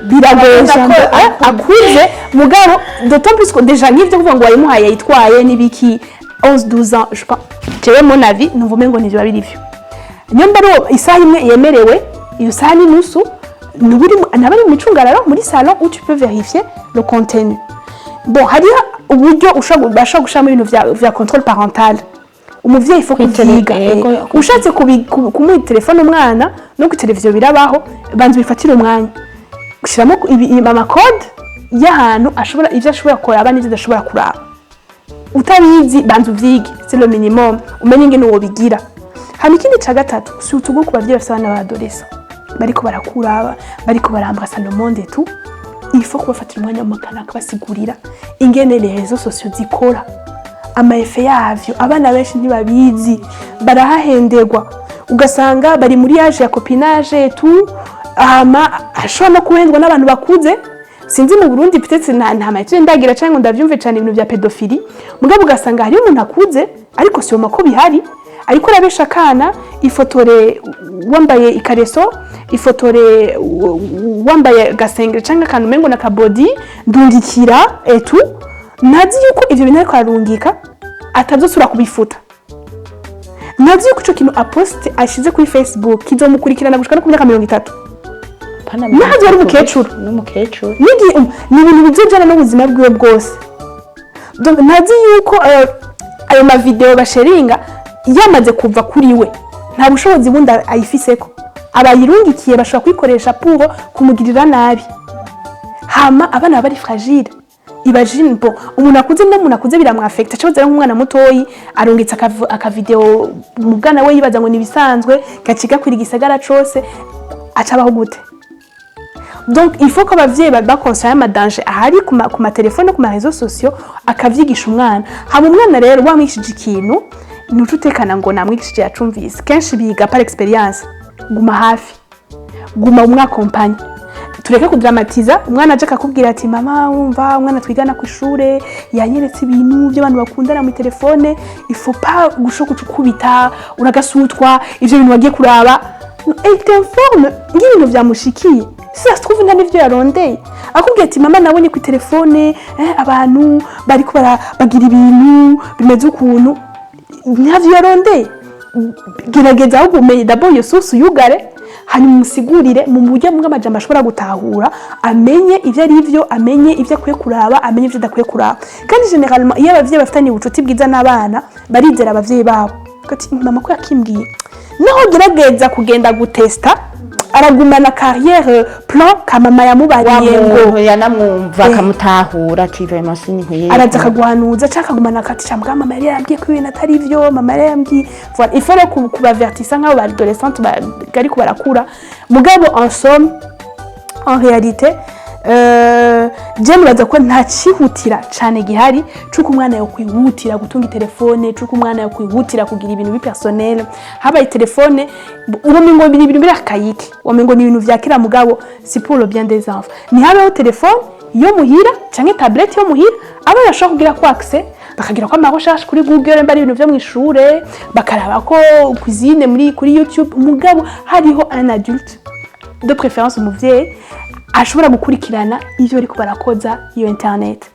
Biragoye cyane akuze mugabo d'autant plus que déjà n'ivyo kuvuga ngo wayimuhaye yitwaye nibiki 11-12 ans, je pense jewe mon avis numva umengo nivyo babirivyo. Nyomba ro isaha imwe yemerewe, iyo saha ni nusu nuburi nabari mu micungararo muri salon où tu peux vérifier le contenu. Bon, hariya uburyo ushobora gushamo ibintu vya contrôle parental. Umuvyeyi faut kwiga ushatse kumuha telefone umwana no ku televiziyo birabaho, banze bifatira umwanya gushiramo ama code y'ahantu ashobora ivyo ashobora kuraba n'ivyo adashobora kuraba. Utabizi banze uvyige, c'est le minimum, umenye ingene uwo bigira. Hama ikindi ca gatatu si utugo ku bavyeyi bafise abana b'adolescents bariko barakura, bariko barambrasa le monde et tout, il faut kubafatira umwanya mu kanaka basigurira ingene les réseaux sociaux zikora, ama effet yavyo. Abana benshi ntibabizi, barahahenderwa, ugasanga bari muri age ya copinage et tout, hama ashobora no kuhendwa n'abantu bakuze. Sinzi mu Burundi peut-être nta maitire ndagira cyangwa ndavyumve cyane ibintu bya pédophilie, mugabo ugasanga hari umuntu akuze ariko si umako bihari, ariko rabesha kana ifotore wambaye ikareso, ifotore wambaye gasengere cyangwa kantu mengo na kabody ndundikira et tout, nazi yuko ivyo bintu ariko arungika atazosura kubifuta. Nazi yuko ico kintu aposte ashize kuri Facebook kizomukurikirana gushika no ku myaka 30. Nahaje ari umukecuru ni ibintu bizojana n'ubuzima bwiwe bwose. Donc nazi yuko ayo ma video basheringa yamaze kuva kuri we, nta bushobozi bundi ayifiseko, abayirungikiye bashobora kwikoresha pour kumugirira nabi. Hama abana bari fragile, imagine bon umuntu akuze n'umuntu akuze biramwafecta cyo zera nk'umwana mutoyi arungitse aka video mu bwana we yibaza ngo ni bisanzwe gaciga kwira igisagara cose acabaho gute. Donc il faut que abavyeyi bakonsaya ma danger ahari ku ma telefone ku ma réseaux sociaux akavyigisha umwana. Hama umwana rero wamwishije ikintu nututekana ngo namwigishije yacumvise, kenshi biga par experience. Guma hafi, guma umwakompanye, tureke kudramatiza. Umwana aje akakubwira ati mama wumva umwana twigana ku ishure yanyeretse ibintu by'abantu bakundana mu telefone, il faut pas gushoka kubita uragasutwa ivyo bintu wagiye kuraba. Et t'informe ngibintu vyamushikiye, si ça se trouve nta n'ivyo yarondeye. Akubwiye ati mama nabonye ku telefone abantu bari ko bagira ibintu bimeze ukuntu, ntavyo yarondeye. Gerageza ahubwo umenye d'abord iyo source yugare, hanyuma umusigurire mu buryo bw'amajambo ashobora gutahura, amenye ivyo ari byo, amenye ivyo akwiye kuraba, amenye ivyo adakwiye kuraba. Kandi généralement iyo abavyeyi bafitanye ubucuti bwiza n'abana barizera abavyeyi babo. Kati mama ko yakimbwiye naho gerageza kugenda gutesta, aragumana carrière plan ka mama yamubariye ngo yanamwumva akamutahura ati vraiment sinkwiye, araza kagwanuza cyaka gumana kati cyambwa mama yari yambwiye ko ibintu atari byo, mama yari yambwiye. Voilà, il faut kubavertisa nk'abo adolescents bari ko barakura. Mugabo en somme en réalité je nibaza ko nta cihutira cane gihari cuko umwana yo kwihutira gutunga telefone, cuko umwana yo kwihutira kugira ibintu bipersonnel. Habaye telefone ubumengo ibintu birakayiki, ubumengo ni ibintu vya kera mugabo si pour le bien des enfants. Ni habaho telefone yo muhira canke tablette yo muhira abana bashobora kugira ko accès, bakagira ko amarecherche kuri Google mbari ibintu vyo mwishure, bakaraba ko cuisine kuri YouTube. Mugabo hariho un adulte de préférence umuvyeyi ashobora gukurikirana ivyo ariko barakoza iyo internet,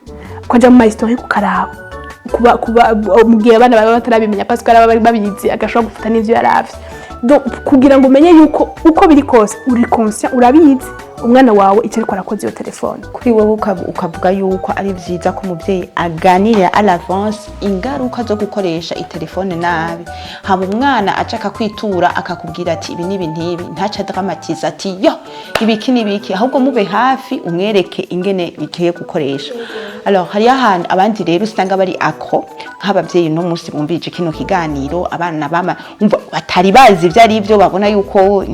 kwaja mu historique kukaraba kuba mugihe abana baba batarabimenya parce que bari babizi agashobora gufata n'ivyo yaravye. Donc kugira ngo umenye yuko uko biri kose uri conscient urabizi umwana wawe icyo ariko arakoza iyo telefone. Kuri wowe ukavuga yuko ari vyiza ko umuvyeyi aganirira à l'avance ingaruka zo gukoresha itelefone nabi, haba umwana acaka kwitura akakubwira ati ibi nibi ntibi, ntaca dramatiza ati yo ibiki nibiki, ahubwo mube hafi umwereke ingene bikeye gukoresha. Alors hari ahantu abandi rero usanga bari ako nk'abavyeyi no musi bumvije kino kiganiro, abana bama umva batari bazi ivyo ari byo, babona yuko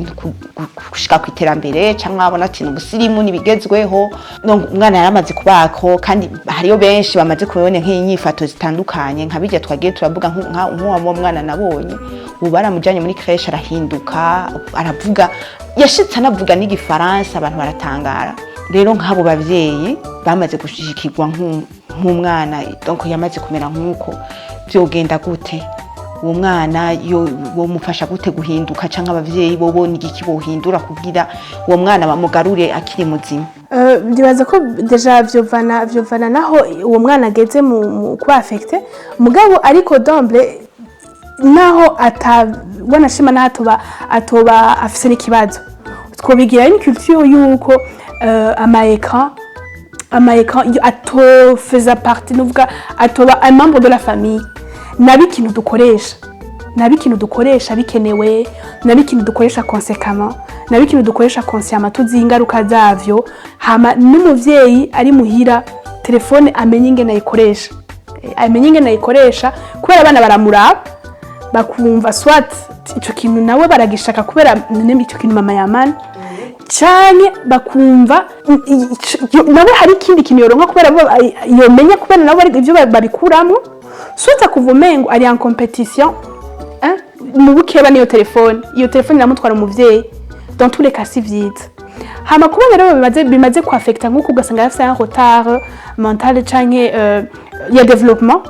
gushika ku iterambere canke abona ati ubusirimu nibigezweho. Donc umwana yaramaze kubako, kandi hariyo benshi bamaze kubona nk'inyifato zitandukanye nkabijya twagiye turavuga nk'uwa mwana nabonye ubu baramujanye muri crèche arahinduka, aravuga yashitse anavuga n'igifaransa, abantu baratangara. Rero nk'abo bavyeyi bamaze gushikirwa nk'umwana, donc yamaze kumera nk'uko byogenda gute uwo mwana yo mufasha gute guhinduka, canke abavyeyi bobo nigiki bohindura kugira uwo mwana bamugarure akiri muzima? Ndibaza ko deja vyovana naho uwo mwana ageze mu kuba affecté, mugabo ariko d'emblée naho atabona shima naho atoba afise n'ikibazo, twobigira une culture yuko ama écran atofeza partie, nuvuga atoba un membre de la famille. Nabi kintu dukoresha bikenewe, nabi kintu dukoresha conséquemment, nabi kintu dukoresha consciemment tuzi ingaruka zavyo. Hama n'umuvyeyi ari muhira telefone amenye ingene ayikoresha, kubera abana baramuraba bakumva swat ico kintu nawe baragishaka kubera nene ico kintu mama yamana, canke bakumva nawe hari ikindi kintu yoronka kubera yomenya kubera nawe ivyo babikuramo. Soit akuvumengo ari en compétition mu bukeba niyo telefone iramutwara umuvyeyi, dans tous les cas si vyiza. Hama kuba rero bimaze ku affecta nkuko ugasanga yafise un retard mental canke ya développement,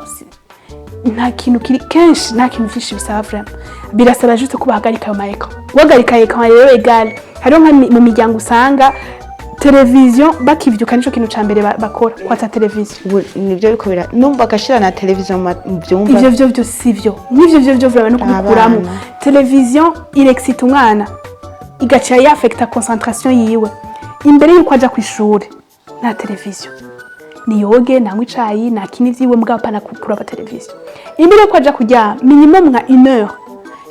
nta kintu kiri kenshi, nta kintu vyinshi bisaba vraiment, birasaba juste kubahagarika ayo maeka. Wagarika écran rero égal, hariho nka mu miryango usanga televiziyo bakivyuka nico kintu cambere bakora kwata televiziyo. Nivyo biko bira numva gashira na televiziyo mu byumba, ivyo byo sivyo, nivyo vraiment no kubikuramo. Televiziyo irexita umwana igacha ya affecta concentration yiwe, imbere yuko aja kwishuri na televiziyo ni yoge na mwicayi na kinivyiwe mugabo pana kuraba televiziyo. Imbere yuko aja kujya minimum nka 1 heure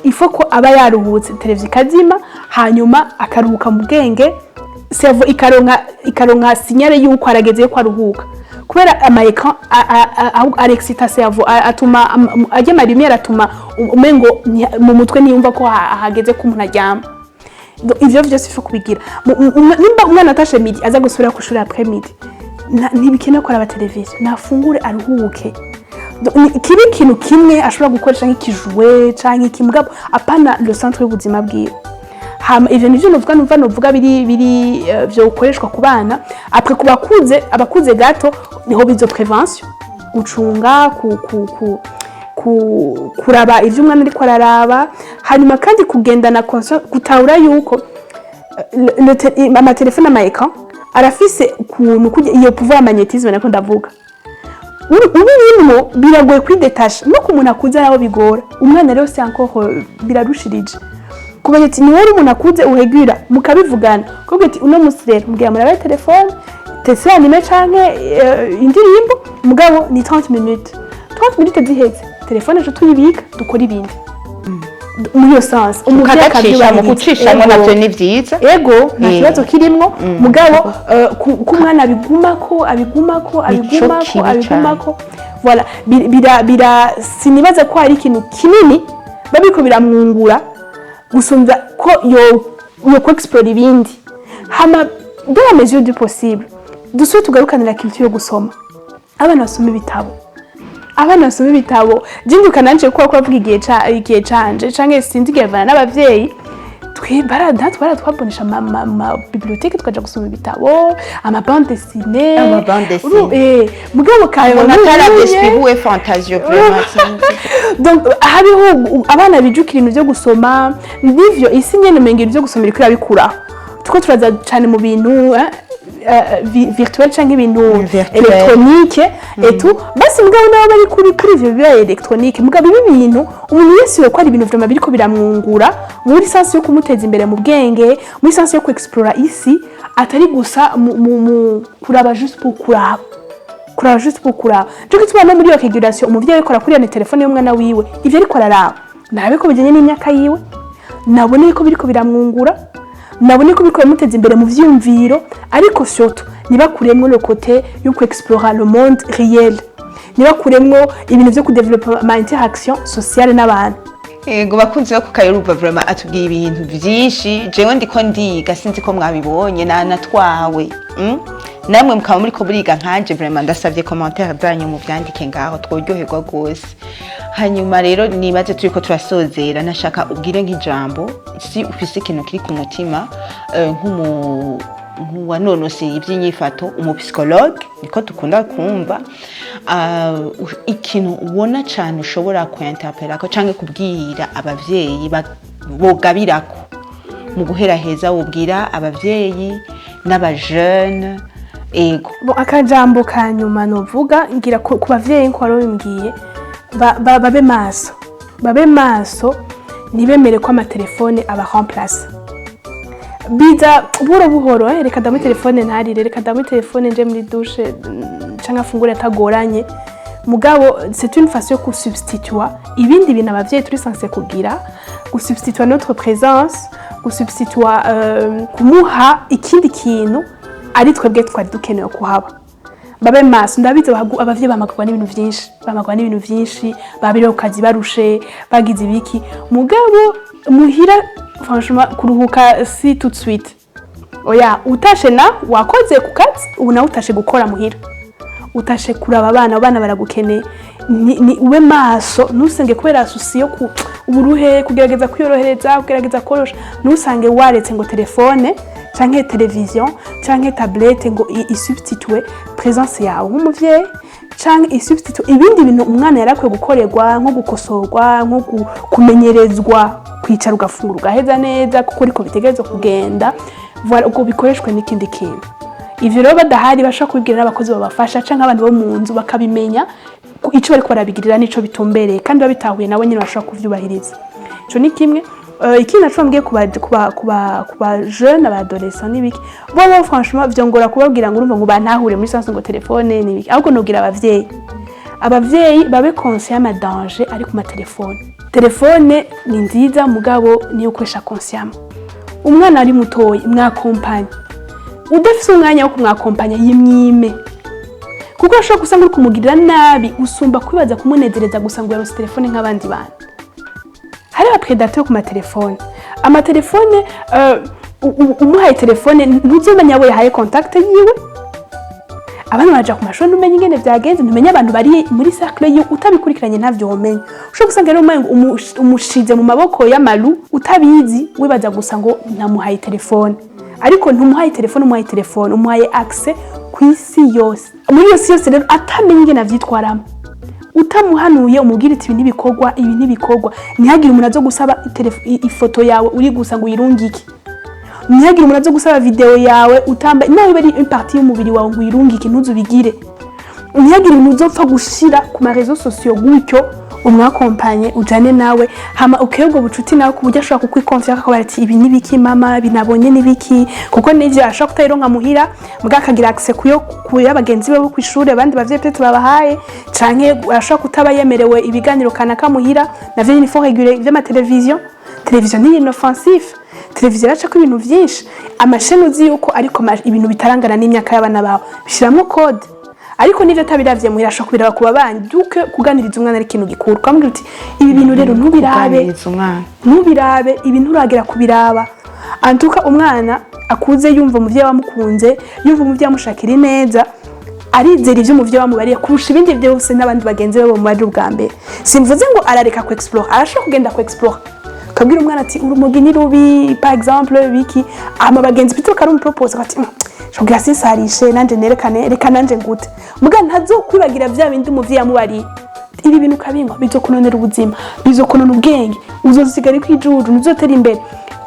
il faut ko aba yaruhutse televiziyo kazima, hanyuma akaruhuka mu bwenge, cerveau ikaronka signale yuko arageze ko aruhuka, kubera ama écran arexita cerveau, atuma ajya lumière, atuma umengo mu mutwe niyumva ko hageze ko umuntu aryama. Ivyo vyose ifo kubigira. Nimba umwana atashe midi aza gusubira ku shuri après midi, ntibikene ko araba televiziyo, nafungure aruhuke. Kibi kintu kimwe ashobora gukoresha nk'ikijwe canke ikimugabo apana le centre y'ubuzima bwiwe. Hama ivyo nivyo novuga biri vyo gukoreshwa ku bana. Après abakuze gato niho bizo prévention, gucunga kuraba ivyo umwana ariko araraba, hanyuma kandi kugendana conscience, gutahura yuko ama telefone ama écran arafise ukuntu iyo pouvoir magnétisme nako ndavuga. Ubirimo biragoye kwidetacha, no kumuntu akuze naho bigora. Umwana rero c'est encore birarushirije kubera ati niwe umuntu akuze uhegura mukabivugana kuko ati uno musirero mugiye murabe telefone tese anime canke indirimbo, mugabo ni 30 minutes ziheze telefone je tuyibika dukora ibindi muri yo sens. Umuvyeyi akabyuba mu gucishamo navyo ni vyiza, ego nta kibazo kirimwo, mugabo ku mwana abigumako voilà. Bira sinibaza ko hari ikintu kinini babiko biramwungura gusumva ko yo ko explore ibindi. Hama dans la mesure du possible dusubire tugarukanira culture yo gusoma abana basoma ibitabo jinduka nanje kuko bavuga igihe canje canke sinzi igevana n'abavyeyi twarabonesha ama bibliothèque tukaja gusoma ibitabo ama bande dessinée mugabo kayo natarabyespiriwe fantasio vraiment donc hariho abana bijukira ibintu byo gusoma nivyo isi nyene mengero byo gusoma iriko irabikura tuko turaza cyane mu bintu virtuel canke ibintu électronique et tout basi mugabo nabo bari kuri ivyo biba électronique mugabo ibi bintu umuntu wese ko ari ibintu vraiment biriko biramwungura muri sense yo kumuteza imbere mu bwenge muri sense yo ku explore isi atari gusa mu kuraba juste pour kuraba cyo kitwa no muri yo kegulation umuvyeyi akora kuri ya telefone y'umwana wiwe ivyo ariko araraba nabe ko bijanye n'imyaka yiwe nabone ko biriko biramwungura nabone ko biriko bimuteza imbere mu vyumviro ariko surtout nibakuremwo le côté yo ku explore le monde réel nibakuremwo ibintu byo ku développer ma interaction sociale n'abantu Ego bakunzi bako Kayoruba vraiment atubwiye ibintu byinshi jewe ndiko ndiga sinzi ko mwabibonye natwawe namwe mukaba muri ko buriga nkanje vraiment ndasavye commentaire zanyu mu byandike ngaho tworyoherwa gose hanyuma rero nibaze turiko turasozera nashaka ubwire nk'ijambo si ufise ikintu kiri ku mutima nkuwanonose iby'inyifato umupsychologue niko tukunda kumva ikintu ubona cyane ushobora kwinterpela ko canke kubwira abavyeyi bogabirako mu guheraheza wubwira abavyeyi n'abajeune ego akajambo kanyuma novuga ngira ku bavyeyi nko barobimbwiye babe maso nibemere ko amatelefone aba remplace biza buhoro reka damu telefone ntarire reka damu telefone nje muri douche canke afungure atagoranye mugabo c'est une façon de substituer ibindi bintu abavyeyi turi censé kugira gusubstituer notre présence gusubstituer kumuha ikindi kintu ari twebwe twari dukeneye kuhaba babe maso ndabize abavyeyi bamagwa n'ibintu vyinshi babire ukazi barushe bagize ibiki mugabo muhira franchement kuruhuka si tout de suite oya utashe na wakoze ku kazi ubu na utashe gukora muhira utashe kuraba abana baragukeneye ni ube maso nusenge kubera asusiyo ku uburuhe kugerageza kwiyorohereza kugerageza korosha nusange waretse ngo telefone canke television canke tablette ngo isubstitue présence yawe nk'umuvyeyi canke isubstitue ibindi bintu umwana yarakwiye gukorerwa nko gukosorwa nko kumenyerezwa kwicara ugafungura ugaheza neza kuko ariko bitegereza kugenda voilà ubwo bikoreshwe n'ikindi kintu ivyo rero badahari bashaka kubibwira n'abakozi babafasha canke abandi bo mu nzu bakabimenya ico bariko barabigirira nico bitumbereye kandi babitahuye nabo nyine bashaka kuvyubahiriza ico ni kimwe ikindi naco mbwiye kuba jeune abadolescent nibiki bo franchement vyongora kubabwira ngo urumva ngo bantahure muri sense ngo telefone nibiki ahubwo nogira abavyeyi babe conscient y'ama danger ari ku telefone ni nziza mugabo niyo kwesha conscient umwana ari mutoyi mwakompanya udafise umwanya wo kumwakompanya yimwime kuko ashobora gusanga uri kumugirira nabi usumba kwibaza kumunezereza gusa ngo yarose telefone nk'abandi bantu hari abapredateur ku amatelefone umuhaye telefone ntuzomenya abo yahaye contact yiwe abana baja ku mashuri numenye ingene byagenze ntumenye abantu bari muri cercle yo utabikurikiranye ntavyo womenye ushobora gusanga rero umushize mu maboko y'amalu utabizi wibaza gusa ngo namuhaye telefone ariko ntumuhaye telefone umuhaye access kwisi yose muri yose rero atamenye ingene avyitwaramo utamuhanuye umubwira iti ibi ntibikorwa ntihagire umuntu azo gusaba ifoto yawe uri gusa ngo uyirungike ntihagire umuntu azo gusaba video yawe utambaye nawe bari une partie y'umubiri wawe ngo uyirungike ntuzubigire ntihagire umuntu uzopfa gushira ku ma réseaux sociaux gutyo umwakompanye ujane nawe hama ukebwo bucuti nawe kuburyo ashobora kukwikonfia ko barati ibi nibiki mama binabonye nibiki kuko nivyo ashobora kutayironka muhira muga akagira access kuyo abagenzi be bo kwishuri abandi bavye peut-être babahaye canke ashobora kutaba yemerewe ibiganiro kanaka muhira navyo ni faut réguler vya television ni inoffensif televiziyo yaca ko ibintu vyinshi amasheni uzi yuko ariko ibintu bitarangana n'imyaka y'abana bawe bishiramo code ariko nivyo tabiravye muhira ashobora kubiraba kuba banyi duke kuganiriza umwana ari ikintu gikuru kwambwira uti ibi bintu rero ntubirabe ibintu uragera kubiraba antuka umwana akuze yumva umuvyeyi wamukunze, yumva umuvyeyi amushakira ineza, arizera ivyo umuvyeyi wamubariye kurusha ibindi vyose n'abandi bagenzi be bamubaje ubwa mbere. Simvuze ngo arareka ku explore, arashobora kugenda ku explore kabwira umwana ati urumogi ni rubi par exemple biki, ama bagenzi bito kari umupropose ati shogira sinsarishe nanje nerekane reka nanje ngute, muga ntazokwibagira vya bindi umuvyeyi yamubariye. Ibi bintu kabingwa bizokunonera ubuzima, bizokunona ubwenge, uzosigara kwijuju, uzotera imbere,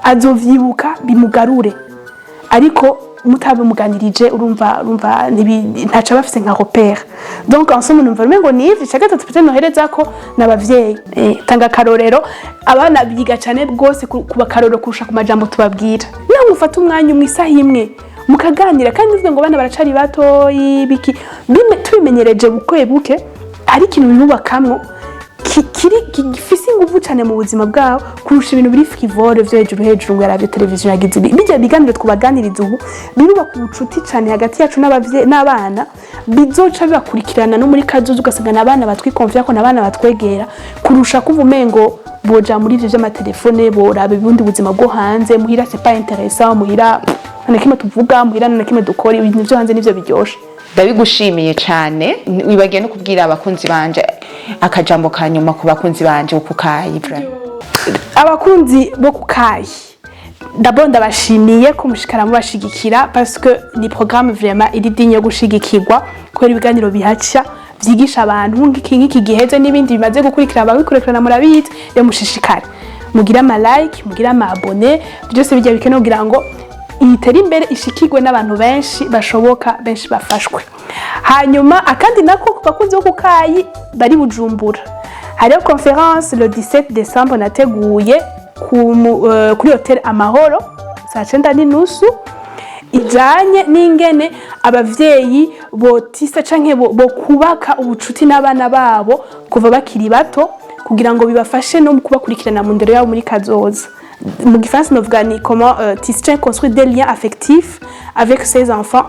azovyibuka bimugarure. Ariko mutabimuganirije urumva ntaca bafise nka repère. Donc en somme numva ngo nivyo cya gatatu peut nohereza ko n'abavyeyi tanga karorero, abana biga cyane rwose kuba karorero kurusha ku majambo tubabwira. Naho mufata umwanya umwisaha imwe mukaganira, kandi uvuga ngo bana baracari bato ibiki tubimenyereje buke ari ikintu bibubakamwo gifise inguvu cyane mu buzima bwabo kurusha ibintu biri frivole vyo hejuru ngo yaravye televiziyo yagize bijya biganiro twabaganiriza ubu birubaka ubucuti cyane hagati yacu n'abavye n'abana, bizoca bibakurikirana no muri kazoza ugasanga n'abana batwikonfya ko n'abana batwegera kurusha kuvumengo boja muri ivyo vy'amatelefone boraba ubundi buzima bwo hanze, muhira c'est pas intéressant, muhira nakimwe tuvuga, muhira nakimwe dukora, ibintu vyo hanze nivyo biryoshe. Ndabigushimiye cyane, wibagiye no kubwira abakunzi banje akajambo kanyuma ku bakunzi banje ukukayi. Abakunzi bo kukayi d'abord ndabashimiye ko mushikara mubashigikira parce que ni programme vraiment iri dinyo gushigikirwa kubera ibiganiro bihaca vyigisha abantu nk'iki giheze n'ibindi bimaze gukurikira ababikurikirana murabizi, yo mushishikare mugira ama like, mugira ama abone, byose bijya bikenewe kugira ngo itera imbere ishikirwe n'abantu benshi bashoboka, benshi bafashwe. Hanyuma akandi nako ku bakunzi bo kukayi bari Bujumbura, hariyo conference le 17 décembre nateguye kuri hotel Amahoro saa 9:30 ijanye n'ingene abavyeyi botisa canke bo kubaka ubucuti n'abana babo kuva bakiri bato kugira ngo bibafashe no kubakurikirana mu ndero yabo muri kazoza. Mu gifaransa novuga ni comment tisser construire des liens affectifs avec ses enfants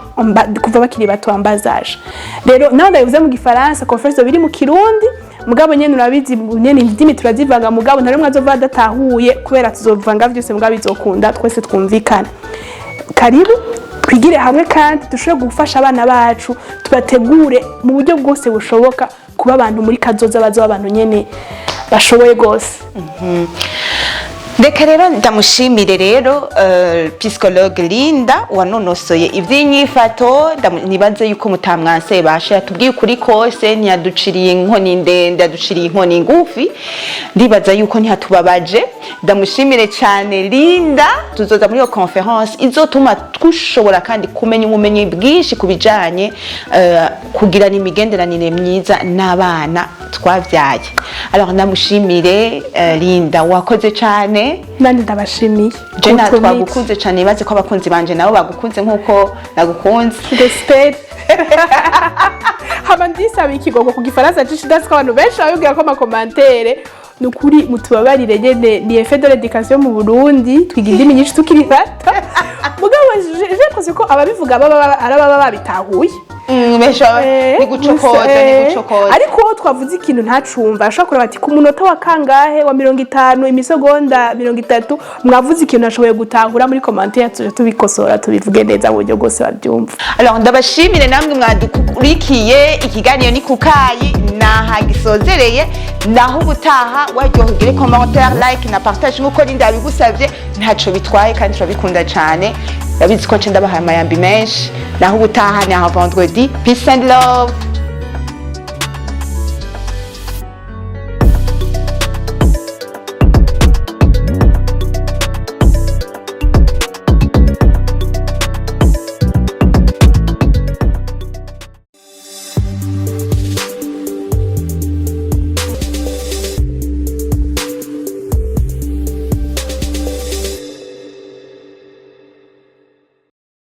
kuva bakiri bato en bas âge. Rero naho ndabivuze mu gifaransa, conference biri mu Kirundi, mugabo nyene urabizi nyene indimi turazivanga, mugabo nta rumwe azova adatahuye kubera tuzovanga byose mugabo bizokunda twese twumvikana. Karibu twigire hamwe kandi dushobore gufasha abana bacu, tubategure mu buryo bwose bushoboka kuba abantu muri kazoza bazo abantu nyene bashoboye gose. Reka rero ndamushimire rero psychologue Linda wanonosoye ivy'inyifato, nibaze yuko mutamwanse bashe yatubwiye ukuri kose, ntiyaduciriye inkoni ndende, yaduciriye inkoni ngufi, ndibaza yuko ntihatubabaje. Ndamushimire cyane Linda, tuzoza muri iyo conference izotuma tushobora kandi kumenya ubumenyi bwinshi kubijanye kugira n'imigenderanire myiza n'abana twavyaye. Alors ndamushimire Linda, wakoze cyane. Nandi ndabashimiye. Je natwagukunze cyane, ibaze ko abakunzi banje nabo bagukunze nkuko nagukunze. J'espère. Hama ndisaba ikigogo ku gifaransa cishidasko abantu benshi babibwira ko amakomantere nukuri mutubabarire nyene ni effet de l'éducation mu Burundi, twiga indimi nyinshi tukiri bato. Mugabo je pense ko ababivuga araba babitahuye. Ni gucokoza. Ariko twavuze ikintu ntacumva, ashobora kuraba ati ku munota wa kangahe wa 50 imisegonda 30 mwavuze ikintu ashoboye gutahura muri commentaire, tuje tubikosora tubivuge neza buryo gose babyumva. Alors ndabashimire namwe mwadukurikiye, ikiganiro ni kukayi naha gisozereye, naho gutaha waryohugire commentaire, like na partage nkuko Linda yabigusavye, ntaco bitwaye kandi turabikunda cyane. Yabizi ko nce ndabaha amayambi menshi, naho gutaha ni vendredi. Peace and love.